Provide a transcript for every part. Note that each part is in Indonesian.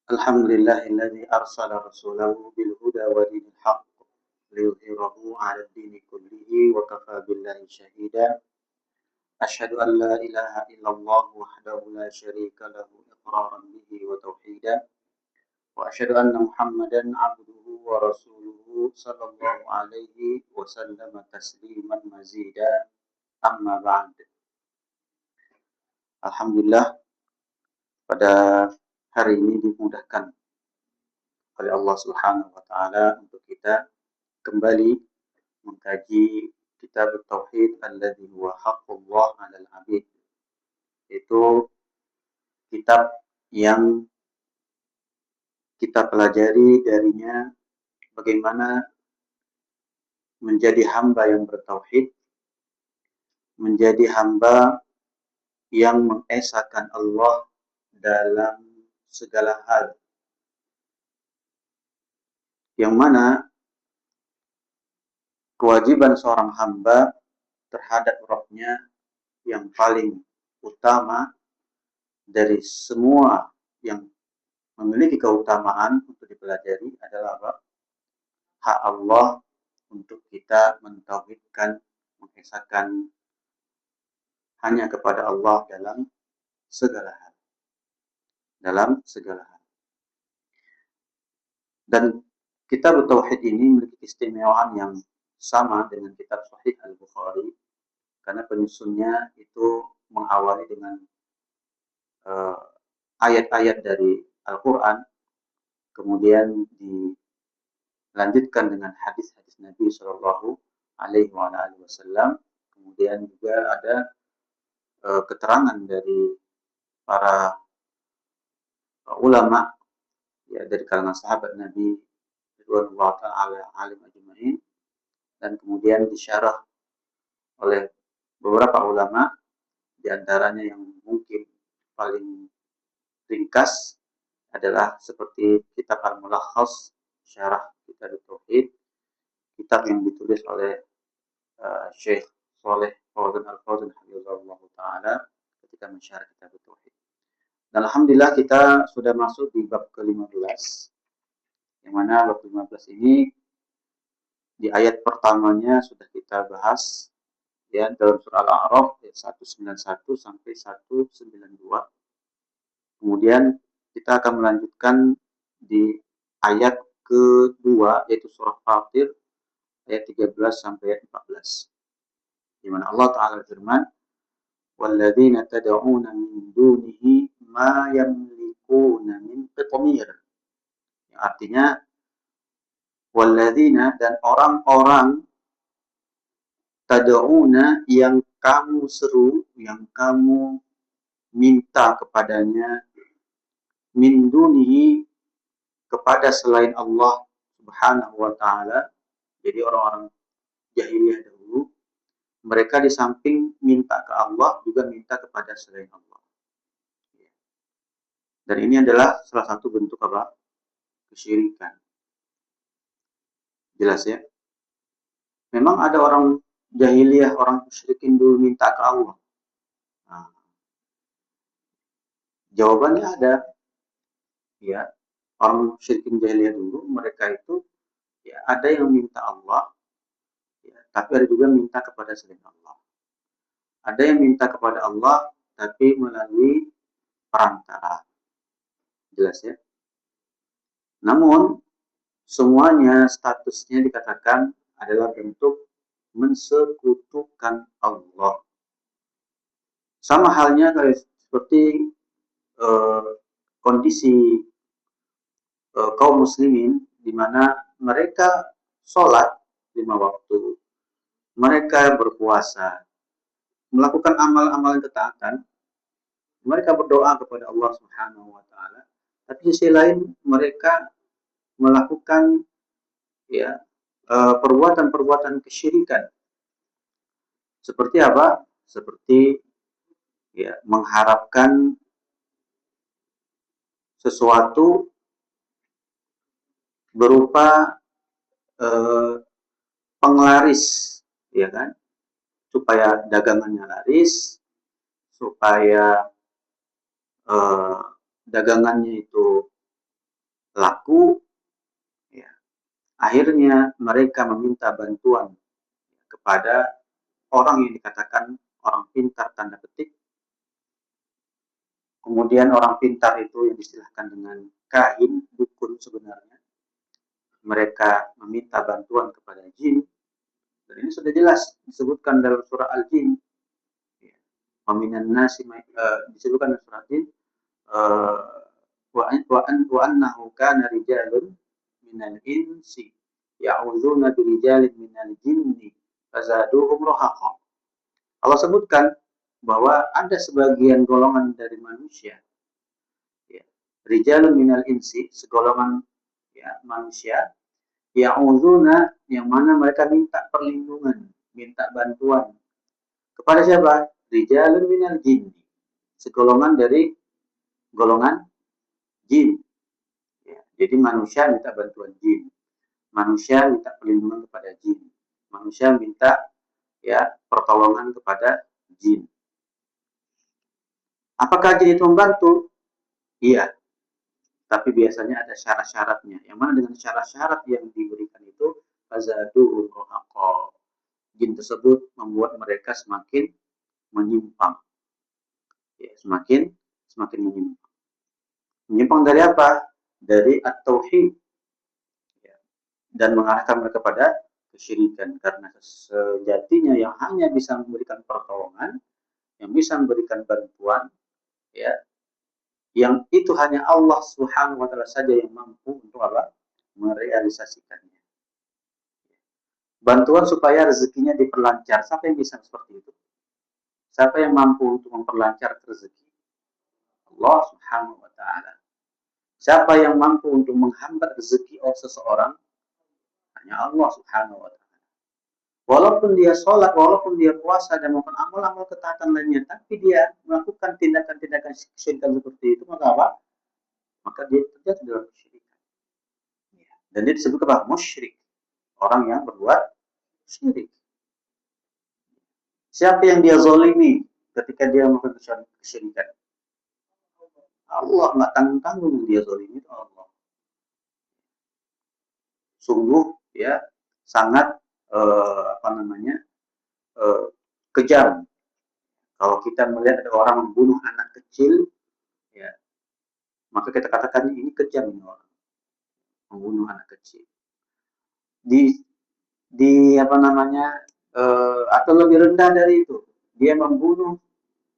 Alhamdulillahilladzi arsala rasulahu bil huda wa dinil haqq liyudhhirahu 'ala ad-dini kullihi wa kafā billahi shahīdā. Asyhadu an la ilaha illallah wahdahu la syarīka lahu iqrāran bihi wa tauhīdā. Wa asyhadu anna Muhammadan 'abduhu wa rasuluhu sallallahu alaihi wa sallam tasliman mazīdā. Amma ba'd. Alhamdulillah, pada hari ini dimudahkan oleh Allah Subhanahu wa taala untuk kita kembali mengkaji kitab tauhid alladzi huwa haqqullah 'alal 'abid. Itu kitab yang kita pelajari darinya bagaimana menjadi hamba yang bertauhid, menjadi hamba yang mengesahkan Allah dalam segala hal. Yang mana kewajiban seorang hamba terhadap Rabb-nya yang paling utama dari semua yang memiliki keutamaan untuk dipelajari adalah apa? Hak Allah untuk kita mentauhidkan, mengesahkan hanya kepada Allah dalam segala hal. Dalam segala hal. Dan kitab tauhid ini memiliki keistimewaan yang sama dengan kitab Sahih Al-Bukhari karena penyusunnya itu mengawali dengan ayat-ayat dari Al-Quran, kemudian dilanjutkan dengan hadis-hadis Nabi Shallallahu Alaihi Wasallam, kemudian juga ada keterangan dari para ulama, ya, dari kalangan sahabat Nabi ridwanullah ta'ala alim ajma'in, dan kemudian disyarah oleh beberapa ulama, diantaranya yang mungkin paling ringkas adalah seperti kitab Al-Mulakhas Syarah Kitab Tauhid, kitab yang ditulis oleh Syekh Shalih Fauzan Al-Fauzan hafizahullah taala ketika mensyarah kitab Tauhid. Dan alhamdulillah kita sudah masuk di bab ke-15. Yang mana bab 15 ini di ayat pertamanya sudah kita bahas, ya, dalam surah Al-A'raf ayat 191 sampai 192. Kemudian kita akan melanjutkan di ayat kedua yaitu surah Fatir ayat 13 sampai ayat 14. Di mana Allah Ta'ala berfirman, "Walladzina tad'una min dunihi ma yamlikuna min qitmir." Yang artinya walladzina, dan orang-orang tad'una yang kamu seru, yang kamu minta kepadanya, min dunihi, kepada selain Allah Subhanahu wa taala. Jadi orang-orang jahiliyah dahulu, mereka di samping minta ke Allah juga minta kepada selain Allah. Dan ini adalah salah satu bentuk apa? Kesyirikan. Jelas ya? Memang ada orang jahiliyah, orang musyrikin dulu minta ke Allah. Nah, jawabannya ada. Ya, orang musyrikin jahiliyah dulu, mereka itu ya ada yang minta Allah, ya, tapi ada juga minta kepada selain Allah. Ada yang minta kepada Allah tapi melalui perantara. Jelas ya? Namun semuanya statusnya dikatakan adalah bentuk mensekutukan Allah. Sama halnya seperti kondisi kaum muslimin di mana mereka sholat 5 waktu, mereka berpuasa, melakukan amal-amal ketaatan, mereka berdoa kepada Allah Subhanahu wa taala, tapi di sisi lain mereka melakukan ya perbuatan-perbuatan kesyirikan. Seperti apa? Seperti ya mengharapkan sesuatu berupa penglaris, ya kan? Supaya dagangannya laris, supaya dagangannya itu laku, ya, akhirnya mereka meminta bantuan kepada orang yang dikatakan orang pintar tanda petik. Kemudian orang pintar itu yang distilahkan dengan kahin, dukun sebenarnya. Mereka meminta bantuan kepada jin. Dan ini sudah jelas disebutkan dalam surah Al-Jin. Waminan nasi disebutkan dalam surah Al-Jin. Wa annahu kana rijalun minal insi ya'udzuna birijalin minal jinni fazaduhum rahaqa. Allah sebutkan bahwa ada sebagian golongan dari manusia, ya, rijalun minal insi, segolongan, ya, manusia, ya'udzuna, yang mana mereka minta perlindungan, minta bantuan kepada siapa? Rijalun minal jinni, segolongan dari golongan jin. Ya, jadi manusia minta bantuan jin, manusia minta perlindungan kepada jin, manusia minta, ya, pertolongan kepada jin. Apakah jin itu membantu? Iya, tapi biasanya ada syarat-syaratnya. Yang mana dengan syarat-syarat yang diberikan itu, fazaduhum rahaqa, jin tersebut membuat mereka semakin menyimpang. Ya, semakin menyimpang. Menyimpang dari apa? Dari at-tauhid, ya, dan mengarahkan mereka kepada kesyirikan. Karena sejatinya yang hanya bisa memberikan pertolongan, yang bisa memberikan bantuan, ya, yang itu hanya Allah Subhanahu wa taala saja yang mampu untuk apa? Merealisasikannya. Bantuan supaya rezekinya diperlancar. Siapa yang bisa seperti itu? Siapa yang mampu untuk memperlancar rezeki? Allah Subhanahu wa taala. Siapa yang mampu untuk menghambat rezeki seseorang? Hanya Allah Subhanahu wa taala. Walaupun dia sholat, walaupun dia puasa dan melakukan amal-amal ketaatan lainnya, tapi dia melakukan tindakan-tindakan kesyirikan seperti itu, maka apa? Maka dia terjatuh dalam kesyirikan. Dan dia disebut apa? Musyrik. Orang yang berbuat syirik. Siapa yang dia zalimi ketika dia melakukan kesyirikan? Allah, nggak tanggung-tanggung dia zalimi itu Allah. Sungguh, ya, sangat kejam. Kalau kita melihat ada orang membunuh anak kecil, ya, maka kita katakan ini kejam, ini orang membunuh anak kecil. Di atau lebih rendah dari itu, dia membunuh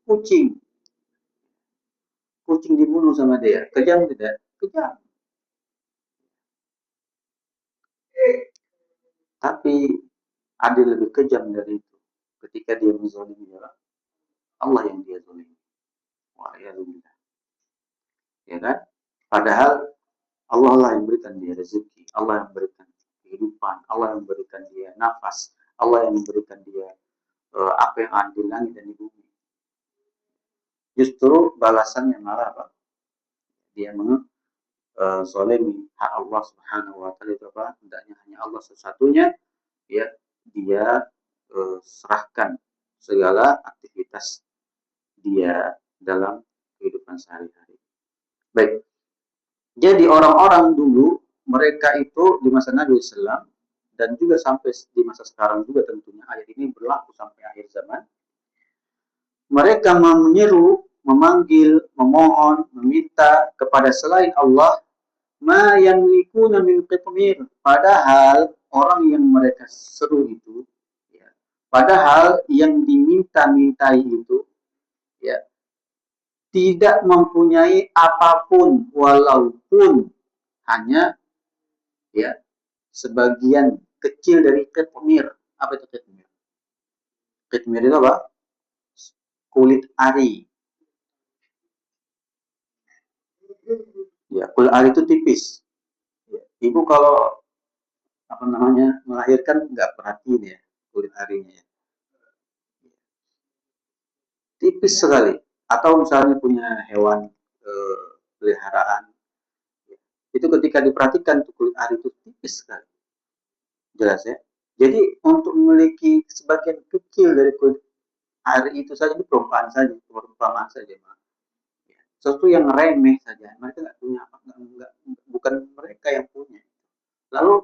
kucing. Kucing dibunuh sama dia. Kejam tidak? Kejam. Tapi ada lebih kejam dari itu. Ketika dia menzalimi orang, Allah yang dia zalimi. Wa'iyadzubillah. Ya kan? Padahal Allah lah yang berikan dia rezeki, Allah yang berikan kehidupan, Allah yang berikan dia nafas, Allah yang memberikan dia apa yang ada di langit dan di bumi. Justru balasannya malah apa? Dia menzalimi hak Allah Subhanahu wa taala itu apa? Hendaknya hanya Allah satu-satunya, ya, dia serahkan segala aktivitas dia dalam kehidupan sehari-hari. Baik. Jadi orang-orang dulu, mereka itu di masa Nabi SAW dan juga sampai di masa sekarang juga, tentunya ayat ini berlaku sampai akhir zaman. Mereka menyeru, memanggil, memohon, meminta kepada selain Allah, ma yamlikuna min qitmir. Padahal orang yang mereka seru itu, ya, padahal yang diminta-mintai itu, ya, tidak mempunyai apapun, walaupun hanya, ya, sebagian kecil dari qitmir. Apa itu qitmir? Qitmir itu apa? Kulit ari. Ya, kulit ari itu tipis. Ya, ibu kalau melahirkan nggak perhatiin ya kulit arinya ya. Tipis sekali. Atau misalnya punya hewan peliharaan, itu ketika diperhatikan tuh kulit ari itu tipis sekali. Jelas ya. Jadi untuk memiliki sebagian kecil dari kulit ari itu saja, itu perumpamaan saja, sesuatu yang remeh saja. Mereka nggak punya apa, bukan mereka yang punya. Lalu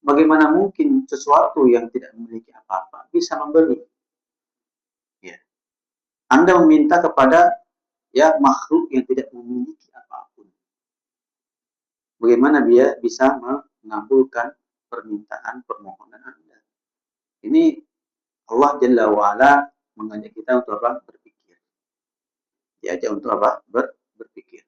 bagaimana mungkin sesuatu yang tidak memiliki apa-apa bisa memberi? Ya. Anda meminta kepada ya makhluk yang tidak memiliki apapun. Bagaimana dia bisa mengabulkan permintaan permohonan Anda? Ini Allah Jalla wa'ala mengajak kita untuk apa? Berpikir. Diajak untuk apa? Berpikir.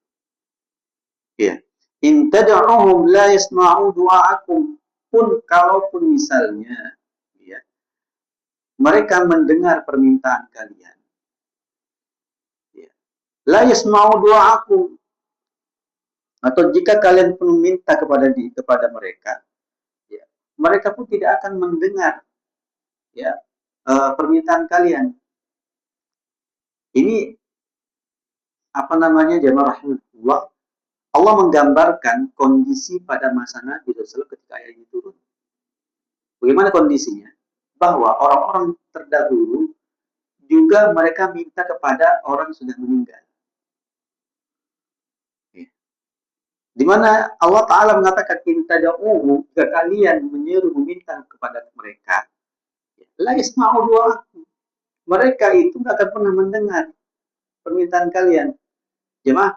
Ya. In tad'uhum la yasma'u du'aakum. Pun kalaupun misalnya ya, mereka mendengar permintaan kalian. Ya. La yasma'u du'aakum. Atau jika kalian pun minta kepada mereka, ya, mereka pun tidak akan mendengar ya permintaan kalian. Ini apa namanya jamaah rahimahullah, Allah menggambarkan kondisi pada masa Nabi SAW ketika ayat ini turun. Bagaimana kondisinya? Bahwa orang-orang terdahulu juga mereka minta kepada orang yang sudah meninggal. Di mana Allah Ta'ala mengatakan intada'uhu, jika kalian menyeru meminta kepada mereka, la yasma'u du'akum. Mereka itu tidak akan pernah mendengar permintaan kalian. Jemaah,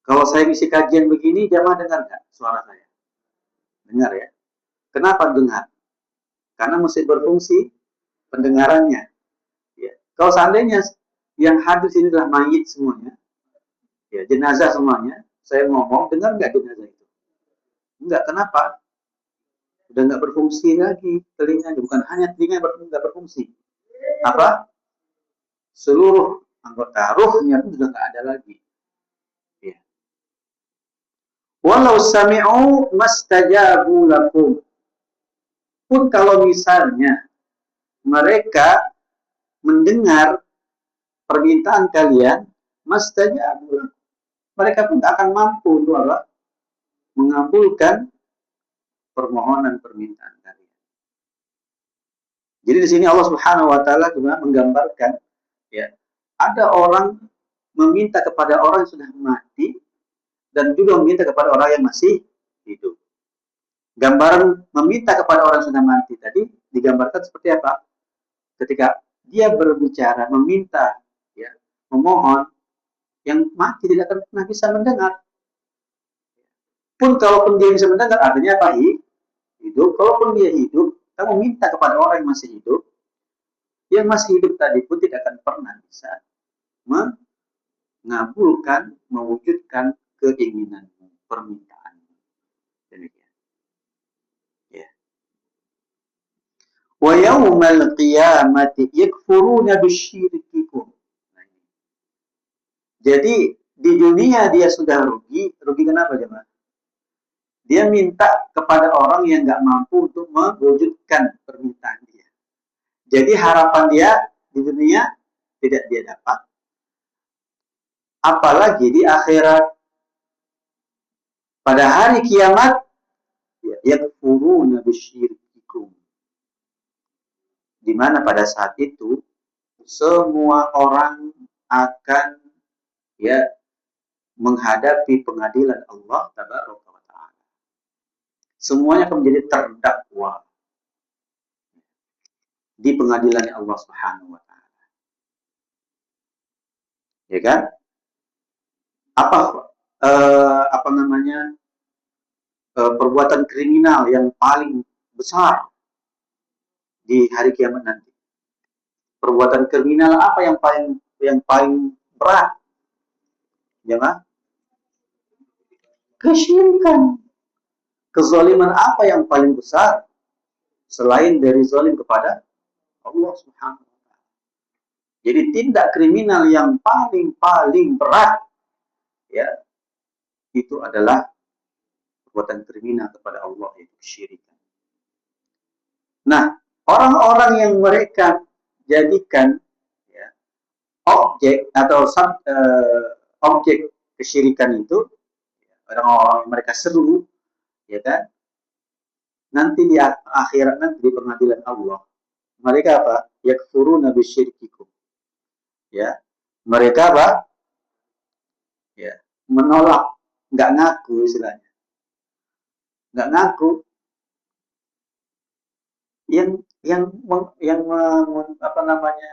kalau saya isi kajian begini, jemaah dengar nggak suara saya? Dengar ya. Kenapa dengar? Karena mesti berfungsi pendengarannya. Ya. Kalau seandainya yang hadir sini adalah mayit semuanya, ya jenazah semuanya, saya ngomong, dengar nggak jenazah itu? Enggak, kenapa? Udah nggak berfungsi lagi telinganya. Bukan hanya telinga nggak berfungsi. Apa? Seluruh anggota ruhnya itu sudah nggak ada lagi. Ya. Walau sami'u mastajabu lakum. Pun kalau misalnya mereka mendengar permintaan kalian, mastajabu lakum. Mereka pun tak akan mampu untuk apa? Mengabulkan permohonan permintaan kalian. Jadi di sini Allah Subhanahu wa taala juga menggambarkan ya, ada orang meminta kepada orang yang sudah mati dan juga meminta kepada orang yang masih hidup. Gambaran meminta kepada orang yang sudah mati tadi digambarkan seperti apa? Ketika dia berbicara, meminta, ya, memohon, yang mati tidak akan pernah bisa mendengar. Pun kalaupun dia bisa mendengar, artinya apa? Hidup. Kalaupun dia hidup, kamu minta kepada orang yang masih hidup, yang masih hidup tadi pun tidak akan pernah bisa mengabulkan, mewujudkan keinginanmu, permintaanmu. Demikian. Ya. Wa yaumal qiyamati yakfuruna bisyirikikum. Jadi di dunia dia sudah rugi. Rugi kenapa jemaah? Dia minta kepada orang yang nggak mampu untuk mewujudkan permintaan dia. Jadi harapan dia di dunia tidak dia dapat. Apalagi di akhirat. Pada hari kiamat, yakfuruna bisyirikikum. Di mana pada saat itu semua orang akan ya menghadapi pengadilan Allah Tabaraka wa Ta'ala. Semuanya akan menjadi terdakwa di pengadilan Allah Subhanahu wa Ta'ala. Ya kan? Apa namanya perbuatan kriminal yang paling besar di hari kiamat nanti? Perbuatan kriminal apa yang paling berat? Jangan kesyirikan. Kezaliman apa yang paling besar selain dari zalim kepada Allah Subhanahu wa Ta'ala? Jadi tindak kriminal yang paling berat ya itu adalah perbuatan kriminal kepada Allah, yaitu kesyirikan. Nah, orang-orang yang mereka jadikan ya, objek atau objek kesyirikan itu, orang-orang yang mereka seru, ya kan? Nanti di akhirat, nanti di pengadilan Allah, mereka apa? Yakfuruna bisyirikikum. Ya, mereka apa? menolak, nggak ngaku istilahnya, nggak ngaku, yang apa namanya,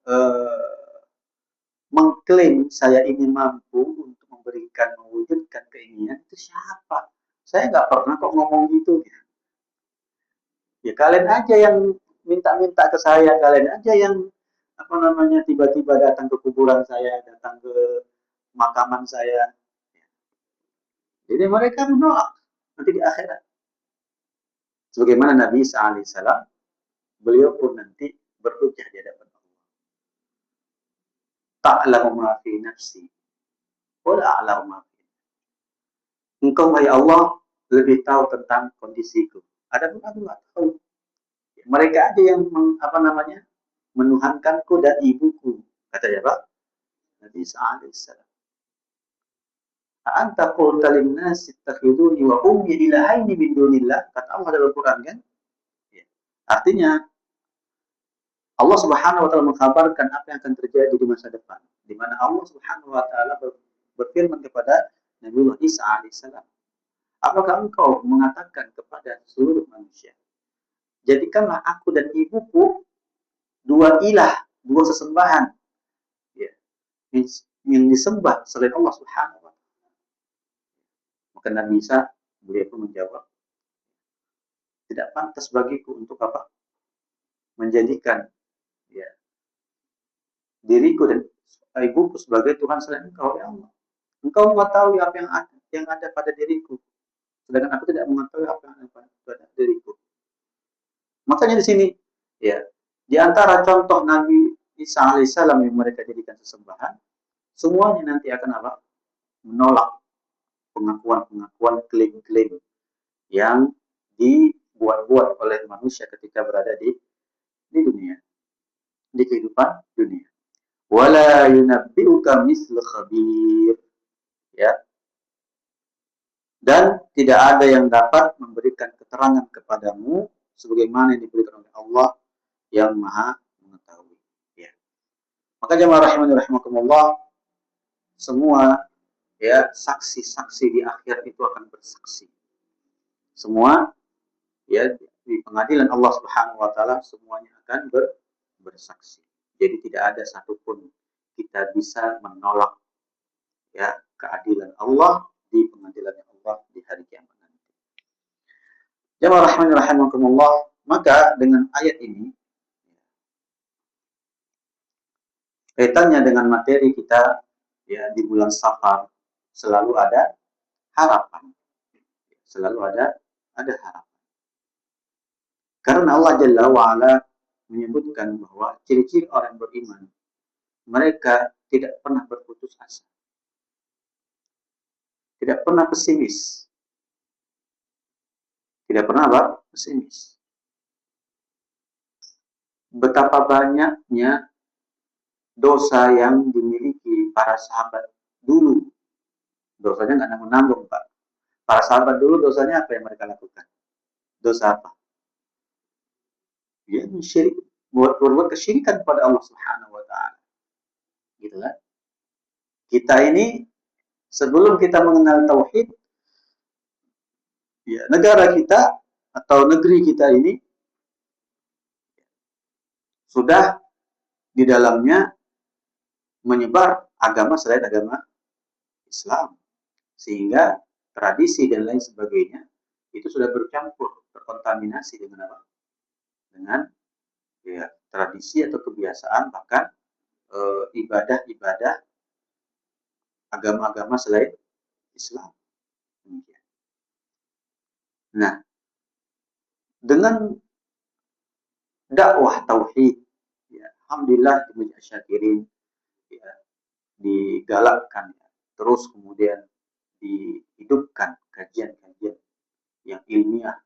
eh, mengklaim saya ini mampu untuk mewujudkan keinginan itu siapa? Saya nggak pernah kok ngomong gitu. Ya kalian aja yang minta-minta ke saya, kalian aja yang apa namanya tiba-tiba datang ke kuburan saya, datang ke makaman saya. Jadi mereka menolak nanti di akhirat. Sebagaimana Nabi Isa alaihissalam, beliau pun nanti berhujjah di hadapan Allah. Ta'lamu ma fi nafsi, wa a'lamu ma fi. Engkau wahai Allah lebih tahu tentang kondisiku. Adapun aku nggak tahu. Mereka aja yang apa namanya menuhankanku dan ibuku. Kata ya Pak Nabi Isa alaihissalam. Anta qulta lin-nasi ittakhiduni wa ummi ilahaini min dunillah. Kata Allah dalam Quran kan? Ya. Artinya Allah Subhanahu wa taala mengkabarkan apa yang akan terjadi di masa depan. Di mana Allah Subhanahu wa taala berfirman kepada Nabi Isa alaihissalam, apakah engkau mengatakan kepada seluruh manusia, jadikanlah aku dan ibuku dua ilah, dua sesembahan, ya, yang disembah selain Allah Subhanahu wa taala. Maka Nabi Isa beliau pun menjawab, tidak pantas bagiku untuk apa? Menjadikan ya diriku dan ibuku sebagai Tuhan selain Engkau ya Allah. Engkau mengetahui apa yang ada pada diriku, sedangkan aku tidak mengetahui apa yang ada pada diriku. Makanya di sini ya di antara contoh Nabi Isa alaihissalam yang mereka jadikan sesembahan, semuanya nanti akan apa? Menolak pengakuan-pengakuan, klaim-klaim yang dibuat-buat oleh manusia ketika berada di dunia, di kehidupan dunia. Wala yunabbi'uka mislu khabir. Ya. Dan tidak ada yang dapat memberikan keterangan kepadamu sebagaimana yang diberikan oleh Allah yang Maha mengetahui. Ya. Maka jemaah rahimani rahimakumullah, semua ya saksi-saksi di akhir itu akan bersaksi. Semua ya di pengadilan Allah Subhanahu wa taala semuanya akan bersaksi. Jadi tidak ada satupun kita bisa menolak ya keadilan Allah di pengadilan Allah di hari kiamat nanti. Jemaah rahmani rahimakumullah, maka dengan ayat ini kaitannya dengan materi kita ya di bulan Safar selalu ada harapan. Selalu ada harapan. Karena Allah Jalla wa Ala menyebutkan bahwa ciri-ciri orang beriman, mereka tidak pernah berputus asa. Tidak pernah pesimis. Tidak pernah apa? Pesimis. Betapa banyaknya dosa yang dimiliki para sahabat dulu. Dosanya nggak nanggung-nanggung, Pak. Para sahabat dulu dosanya apa yang mereka lakukan? Dosa apa? Ya, syirik, berbuat kesyirikan kepada Allah Subhanahu wa taala. Gitu kan? Kita ini sebelum kita mengenal tauhid, ya, negara kita atau negeri kita ini sudah di dalamnya menyebar agama selain agama Islam, sehingga tradisi dan lain sebagainya itu sudah bercampur, terkontaminasi dengan apa? Dengan ya, tradisi atau kebiasaan, bahkan ibadah-ibadah agama-agama selain Islam. Nah, dengan dakwah tauhid, ya, alhamdulillah di syakirin ya, digalakkan ya, terus kemudian dihidupkan kajian-kajian yang ilmiah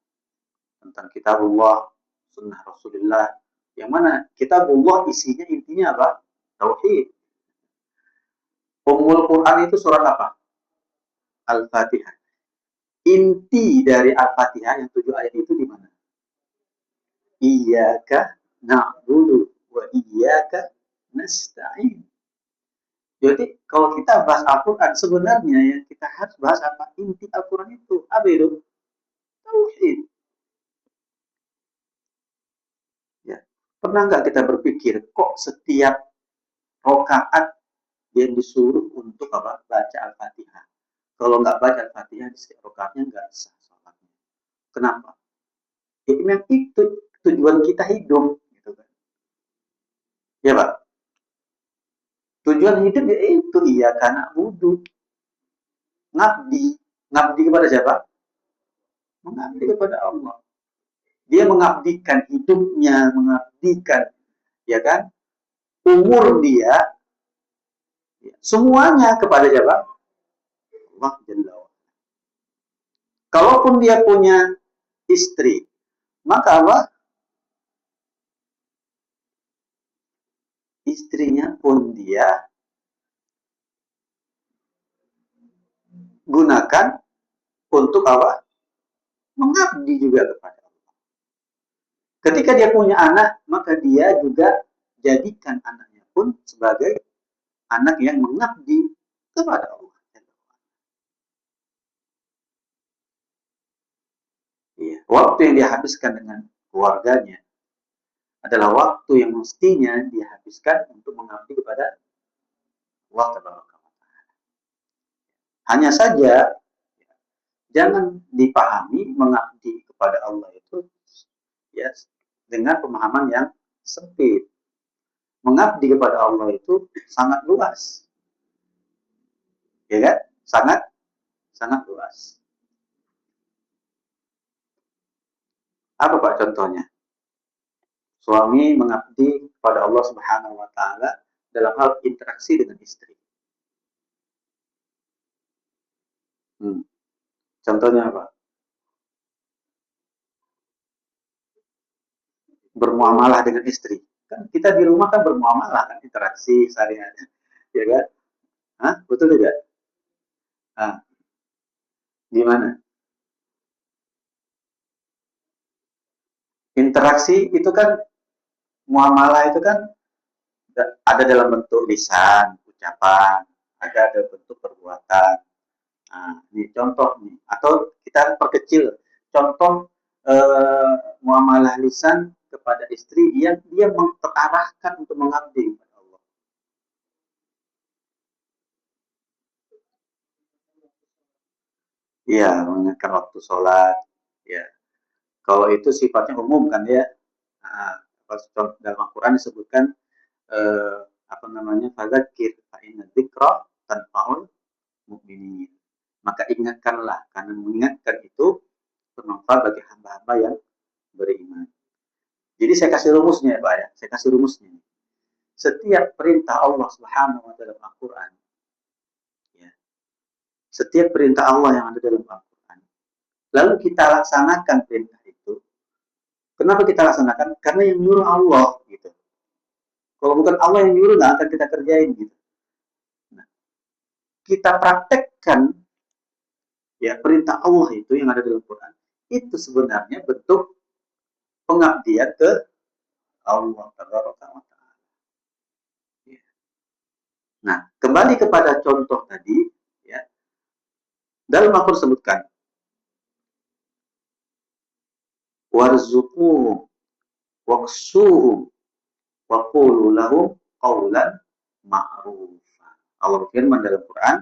tentang kitabullah, sunnah Rasulullah, yang mana kitabullah isinya intinya apa? Tauhid. Ummul Quran itu surat apa? Al-Fatihah. Inti dari Al-Fatihah yang 7 ayat itu di mana? Iyyaka na'budu wa iyyaka nasta'in. Jadi kalau kita bahas Al-Quran, sebenarnya yang kita harus bahas apa? Inti Al-Quran itu. Apa itu? Tauhid. Ya. Pernah nggak kita berpikir, kok setiap rokaat yang disuruh untuk apa? Baca Al-Fatihah. Kalau nggak baca Al-Fatihah, di setiap rokaatnya nggak sah sholatnya. Kenapa? Ya, memang itu tujuan kita hidup. Gitu kan. Ya Pak? Tujuan hidup ya itu, iya karena wudhu. Ngabdi. Ngabdi kepada siapa? Mengabdi kepada Allah. Dia mengabdikan hidupnya, mengabdikan, ya kan, umur dia, ya, semuanya kepada siapa? Allah Jalla wa'ala. Kalaupun dia punya istri, maka apa? Istrinya pun dia gunakan untuk apa? Mengabdi juga kepada Allah. Ketika dia punya anak, maka dia juga jadikan anaknya pun sebagai anak yang mengabdi kepada Allah. Ya, waktu yang dihabiskan dengan keluarganya adalah waktu yang mestinya dihabiskan untuk mengabdi kepada Allah Taala. Hanya saja jangan dipahami mengabdi kepada Allah itu ya dengan pemahaman yang sempit. Mengabdi kepada Allah itu sangat luas, ya kan? Sangat sangat luas. Apa Pak contohnya? Suami mengabdi kepada Allah Subhanahu wa taala dalam hal interaksi dengan istri. Hmm. Contohnya apa? Bermuamalah dengan istri. Kan kita di rumah kan bermuamalah kan, interaksi sehari-hari, ya kan? Hah? Betul tidak? Nah, gimana? Interaksi itu kan, muamalah itu kan ada dalam bentuk lisan, ucapan, ada dalam bentuk perbuatan. Nah, ini contoh nih, atau kita perkecil contoh muamalah lisan kepada istri yang dia terarahkan untuk mengabdi kepada Allah. Iya, mengingatkan waktu sholat. Ya, kalau itu sifatnya umum kan ya. Nah, dalam Al-Quran disebutkan eh, apa namanya, fadzakir fa inna dzikra tanfa'ul mu'minin. Maka ingatkanlah, karena mengingatkan itu bermanfaat bagi hamba-hamba yang beriman. Jadi saya kasih rumusnya ya Pak ya, saya kasih rumusnya. Setiap perintah Allah Subhanahu wa taala dalam Al-Quran, ya, setiap perintah Allah yang ada dalam Al-Quran, lalu kita laksanakan perintah itu. Kenapa kita laksanakan? Karena yang nyuruh Allah gitu. Kalau bukan Allah yang nyuruh, nggak akan kita kerjain gitu. Nah, kita praktekkan ya perintah Allah itu yang ada dalam Quran, itu sebenarnya bentuk pengabdian ke Allah Taala. Nah, kembali kepada contoh tadi, ya, dalam Al-Quran disebutkan warzuquhum waqsuhum wa qulu lahum qawlan ma'rufa. Allah berfirman dalam Quran,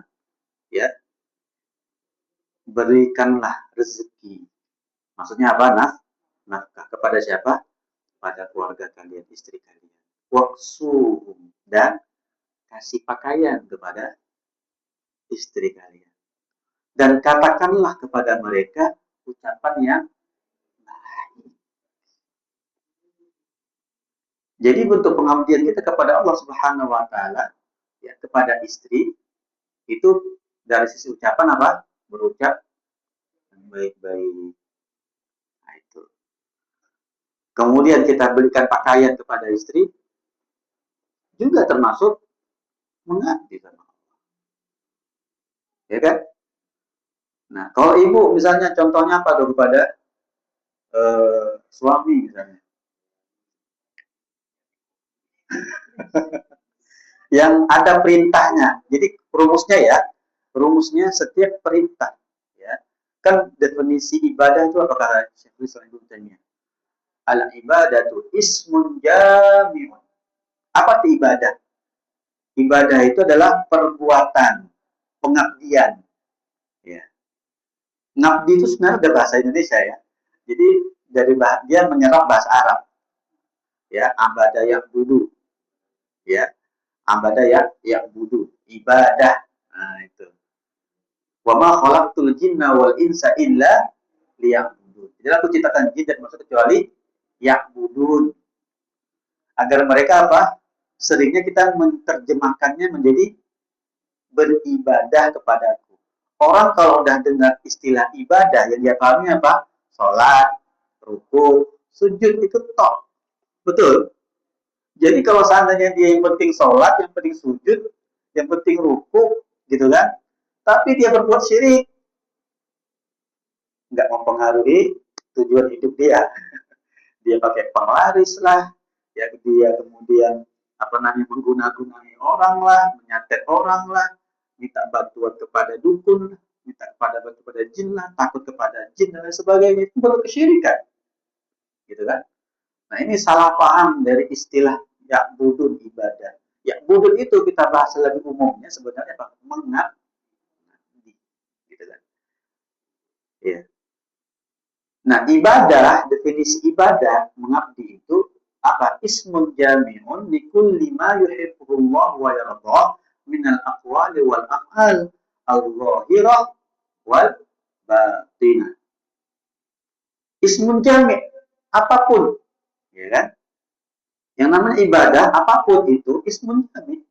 ya, berikanlah rezeki. Maksudnya apa? Nafkah kepada siapa? Pada keluarga kalian, istri kalian. Waqsuhum, dan kasih pakaian kepada istri kalian. Dan katakanlah kepada mereka ucapan yang baik. Jadi bentuk pengabdian kita kepada Allah Subhanahu wa taala, ya, kepada istri itu dari sisi ucapan apa? Berucap yang baik-baik. Nah, itu. Kemudian kita berikan pakaian kepada istri juga termasuk mengabdi sama Allah. Ya kan? Nah, kalau ibu misalnya contohnya apa tuh kepada suami misalnya. yang ada perintahnya. Jadi rumusnya ya, rumusnya setiap perintah. Ya, kan definisi ibadah itu apa kata Syekhul Islam Ibnu Taimiyah? Al ibadatu ismun jami'un. Apa itu ibadah? Ibadah itu adalah perbuatan, pengabdian. Ya. Ngabdi itu sebenarnya ada bahasa Indonesia ya. Jadi dari dia menyerap bahasa Arab. Ya, abada yang dulu. Ya, abada yang budu, ibadah. Nah, itu. Wa ma khalaqtul jinna wal insa illa liya'budun. Jadi aku ciptakan jin dan manusia kecuali ya'budun. Agar mereka apa? Seringnya kita menerjemahkannya menjadi beribadah kepadaku. Orang kalau udah dengar istilah ibadah yang dia pahami apa? Sholat, ruku, sujud itu tok. Betul. Jadi kalau seandainya dia yang penting sholat, yang penting sujud, yang penting ruku, gitu kan? Tapi dia berbuat syirik, nggak mempengaruhi tujuan hidup dia. Dia pakai penglaris lah, ya dia kemudian apa namanya mengguna-gunai orang lah, menyantet orang lah, minta bantuan kepada dukun, minta bantuan kepada jin lah, takut kepada jin dan lain sebagainya, itu baru kesyirikan, gitu kan? Nah ini salah paham dari istilah ya'budun ibadah. Ya'budun itu kita bahas lebih umumnya sebenarnya apa? Mengabdi, gitu kan? Ya. Nah, ibadah, definisi ibadah, mengabdi itu apa? Ismun jami'un likulli ma yuhibbullah wa yardah minal aqwali wal af'al al-zahirah wal batinah. Ismun jami' apapun, ya kan? Yang namanya ibadah apapun itu ismun jami'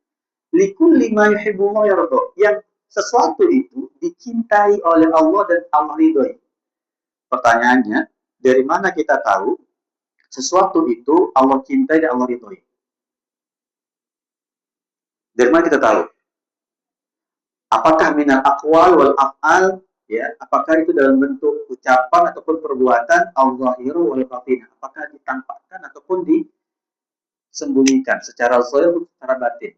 likulli ma yuhibbullah wa yardah. Yang sesuatu itu dicintai oleh Allah dan Allah ridhoi. Pertanyaannya, dari mana kita tahu sesuatu itu Allah cintai dan Allah ridhoi? Dari mana kita tahu? Apakah minal aqwal wal af'al, ya? Apakah itu dalam bentuk ucapan ataupun perbuatan al-zahiru wal batin? Apakah ditampakkan ataupun disembunyikan secara zahir atau secara batin?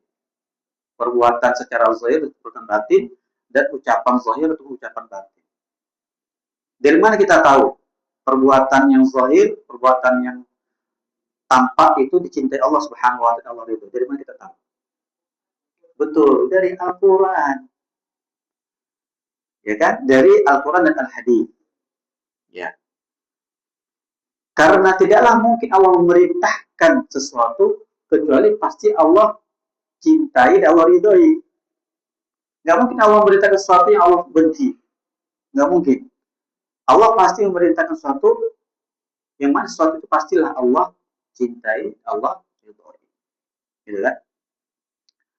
Perbuatan secara zahir atau perbuatan batin dan ucapan zahir atau ucapan batin. Dari mana kita tahu perbuatan yang zahir, perbuatan yang tampak itu dicintai Allah Subhanahu wa taala itu? Dari mana kita tahu? Betul, dari Al-Qur'an. Ya kan? Dari Al-Qur'an dan Al-Hadits. Ya. Karena tidaklah mungkin Allah memerintahkan sesuatu kecuali pasti Allah cintai dan Allah ridhoi. Nggak mungkin Allah memerintahkan sesuatu yang Allah benci. Nggak mungkin. Allah pasti memerintahkan sesuatu yang mana sesuatu itu pastilah Allah cintai, Allah ridhoi. Gitu kan?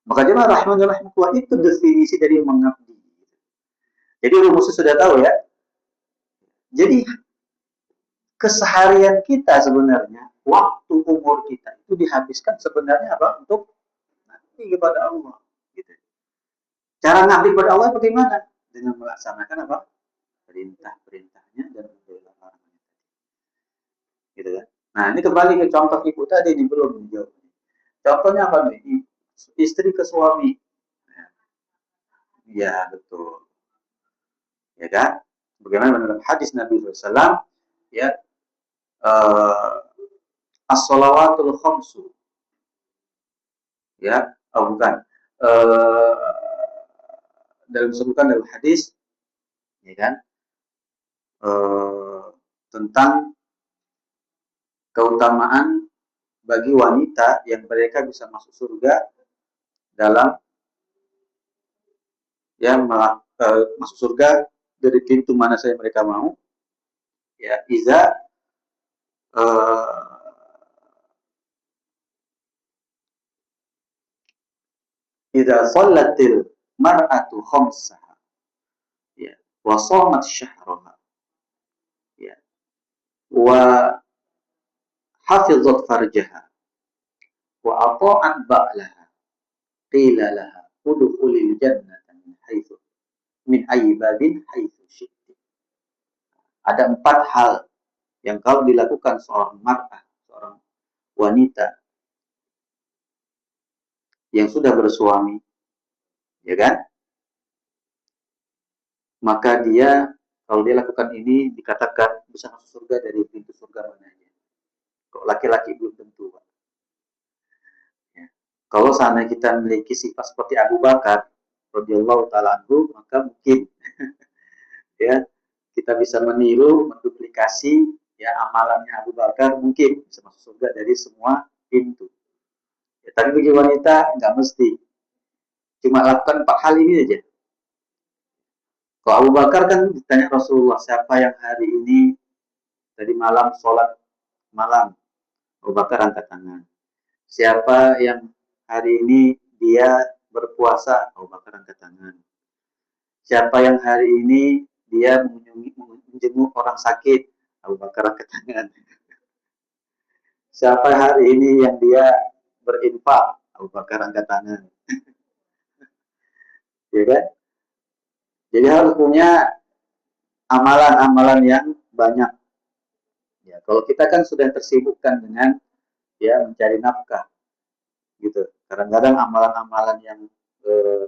Maka jemaah rahman rahmatullah itu definisi dari mengabdi. Jadi rumusnya sudah tahu ya. Jadi keseharian kita sebenarnya, waktu umur kita itu dihabiskan sebenarnya apa? Untuk ngabdi kepada Allah. Gitu. Cara ngabdi kepada Allah bagaimana? Dengan melaksanakan apa? Perintah-perintahnya dan menjauhi larangannya. Gitu kan? Nah ini kembali ke contoh ibu tadi ini belum dijawab. Contohnya apa nih? Istri ke suami. Ya betul. Ya kan? Bagaimana dalam hadis Nabi SAW, ya, as-salawatul khamsu, ya, oh bukan, dalam disebutkan dalam hadis, ya kan, tentang keutamaan bagi wanita yang mereka bisa masuk surga dalam ya masuk surga dari pintu mana saja mereka mau, ya iza idza shallatil mar'atu khamsaha, ya wa shamat syahraha, ya wa hafizat farjaha wa ata'at ba'laha qila laha udkhulil jannata min ayyi babin haitsu syi'ti. Ada 4 hal yang kalau dilakukan seorang mar'ah, seorang wanita yang sudah bersuami, ya kan? Maka dia kalau dia lakukan ini dikatakan bisa masuk surga dari pintu surga mananya. Kalau laki-laki belum tentu, Pak. Ya. Kalau seandainya kita memiliki sifat seperti Abu Bakar radhiyallahu taala anhu, maka mungkin ya kita bisa meniru, menduplikasi ya amalannya Abu Bakar, mungkin bisa masuk surga dari semua pintu. Ya, tapi bagi wanita nggak mesti. Cuma lakukan 4 hal ini aja. Kalau Abu Bakar kan ditanya Rasulullah, siapa yang hari ini tadi malam sholat malam? Abu Bakar angkat tangan. Siapa yang hari ini dia berpuasa? Abu Bakar angkat tangan. Siapa yang hari ini dia menjenguk orang sakit? Abu Bakar angkat tangan. Siapa hari ini yang dia berinfak? Abu Bakar angkat tangan. Ya kan? Jadi harus punya amalan-amalan yang banyak. Ya, kalau kita kan sudah tersibukkan dengan ya mencari nafkah, gitu. Kadang-kadang amalan-amalan eh,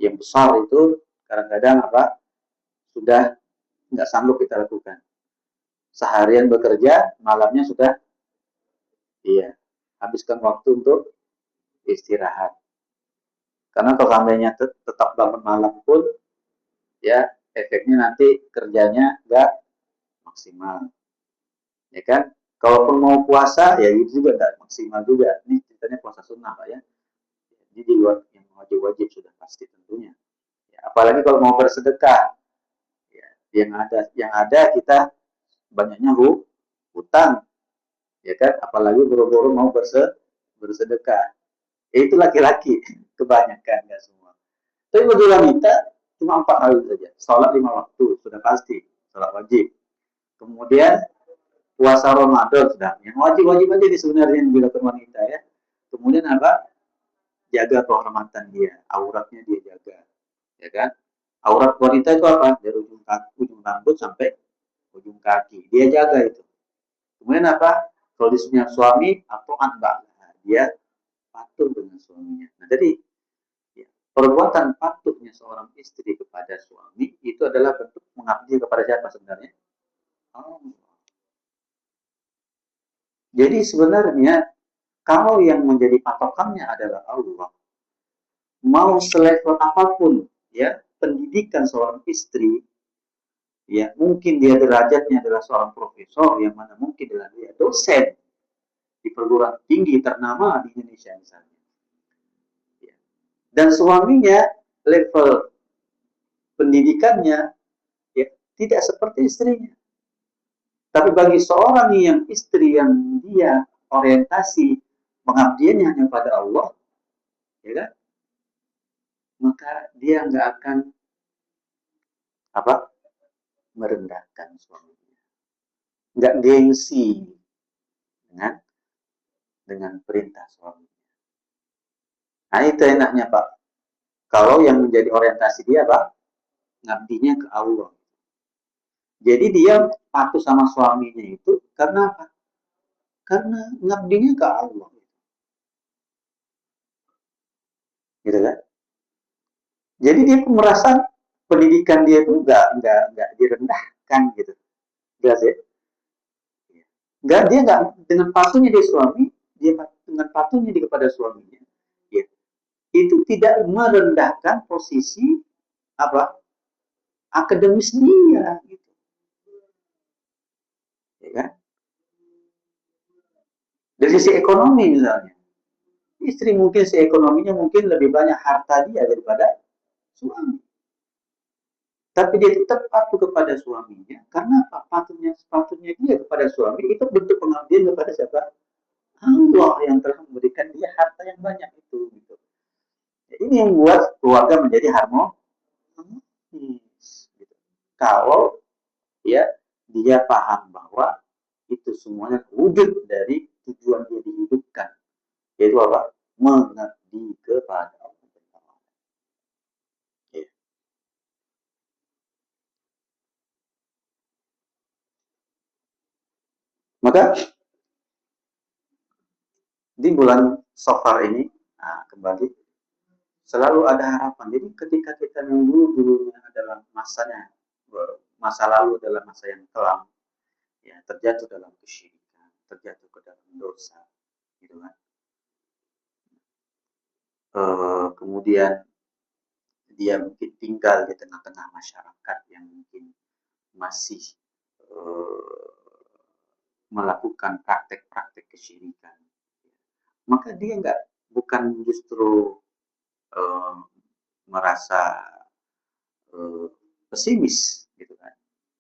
yang besar itu kadang-kadang apa sudah nggak sanggup kita lakukan. Seharian bekerja, malamnya sudah iya habiskan waktu untuk istirahat. Karena kalau seandainya tetap bangun malam pun, ya efeknya nanti kerjanya nggak maksimal, ya kan? Kalaupun mau puasa, ya itu juga nggak maksimal juga. Ini ceritanya puasa sunnah, Pak ya. Jadi di luar yang wajib-wajib sudah pasti tentunya. Ya, apalagi kalau mau bersedekah, ya, yang ada kita banyaknya hutang, ya kan? Apalagi buru-buru mau bersedekah. Ya, itu laki-laki kebanyakan, nggak semua. Tapi bagi wanita cuma 4 hal saja. Sholat 5 waktu sudah pasti, sholat wajib. Kemudian puasa Ramadan sudah, yang wajib-wajib aja di sebenarnya yang dilakukan wanita ya. Kemudian apa? Jaga kehormatan dia, auratnya dia jaga, ya kan? Aurat wanita itu apa? Dari ujung rambut sampai ujung kaki, dia jaga itu. Kemudian apa? Kalau disuruh suami atau anak, dia patuh dengan suaminya. Nah, jadi ya, perbuatan patuhnya seorang istri kepada suami itu adalah bentuk mengabdi kepada siapa sebenarnya? Oh. Jadi sebenarnya kalau yang menjadi patokannya adalah Allah, mau selevel apapun ya pendidikan seorang istri, ya mungkin dia derajatnya adalah seorang profesor, yang mana mungkin adalah dia dosen di perguruan tinggi ternama di Indonesia misalnya, ya. Dan suaminya level pendidikannya ya tidak seperti istrinya. Tapi bagi seorang yang istri yang dia orientasi pengabdiannya hanya pada Allah, ya kan? Maka dia nggak akan apa merendahkan suaminya, nggak gengsi dengan perintah suaminya. Nah itu enaknya Pak. Kalau yang menjadi orientasi dia Pak, ngabdinya ke Allah. Jadi dia patuh sama suaminya itu karena apa? Karena ngabdinya ke Allah. Gitu kan? Jadi dia merasa pendidikan dia itu nggak direndahkan gitu. Jelas ya? Nggak, dia nggak dengan patuhnya dia suami, dia dengan patuhnya dia kepada suaminya. Ya, itu tidak merendahkan posisi apa akademis dia, gitu. Ya kan? Dari sisi ekonomi misalnya, istri mungkin si ekonominya mungkin lebih banyak harta dia daripada suami. Tapi dia tetap patuh kepada suaminya karena apa? Patuhnya dia kepada suami itu bentuk pengabdian kepada siapa? Allah yang telah memberikan dia harta yang banyak itu. Gitu. Ya, ini yang membuat keluarga menjadi harmonis. Gitu. Kalau ya dia paham bahwa itu semuanya wujud dari tujuan dia dihidupkan, yaitu apa? Mengabdi kepada Allah. Ya. Maka di bulan Safar ini Nah, kembali selalu ada harapan. Jadi ketika kita nunggu dulunya adalah masanya, masa lalu adalah masa yang kelam, ya terjatuh dalam kesyirikan, terjatuh ke dalam dosa, gitu kan. Kemudian dia mungkin tinggal di tengah-tengah masyarakat yang mungkin masih eh, melakukan praktek-praktek kesyirikan, maka dia bukan justru eh, merasa eh, pesimis, gitu kan.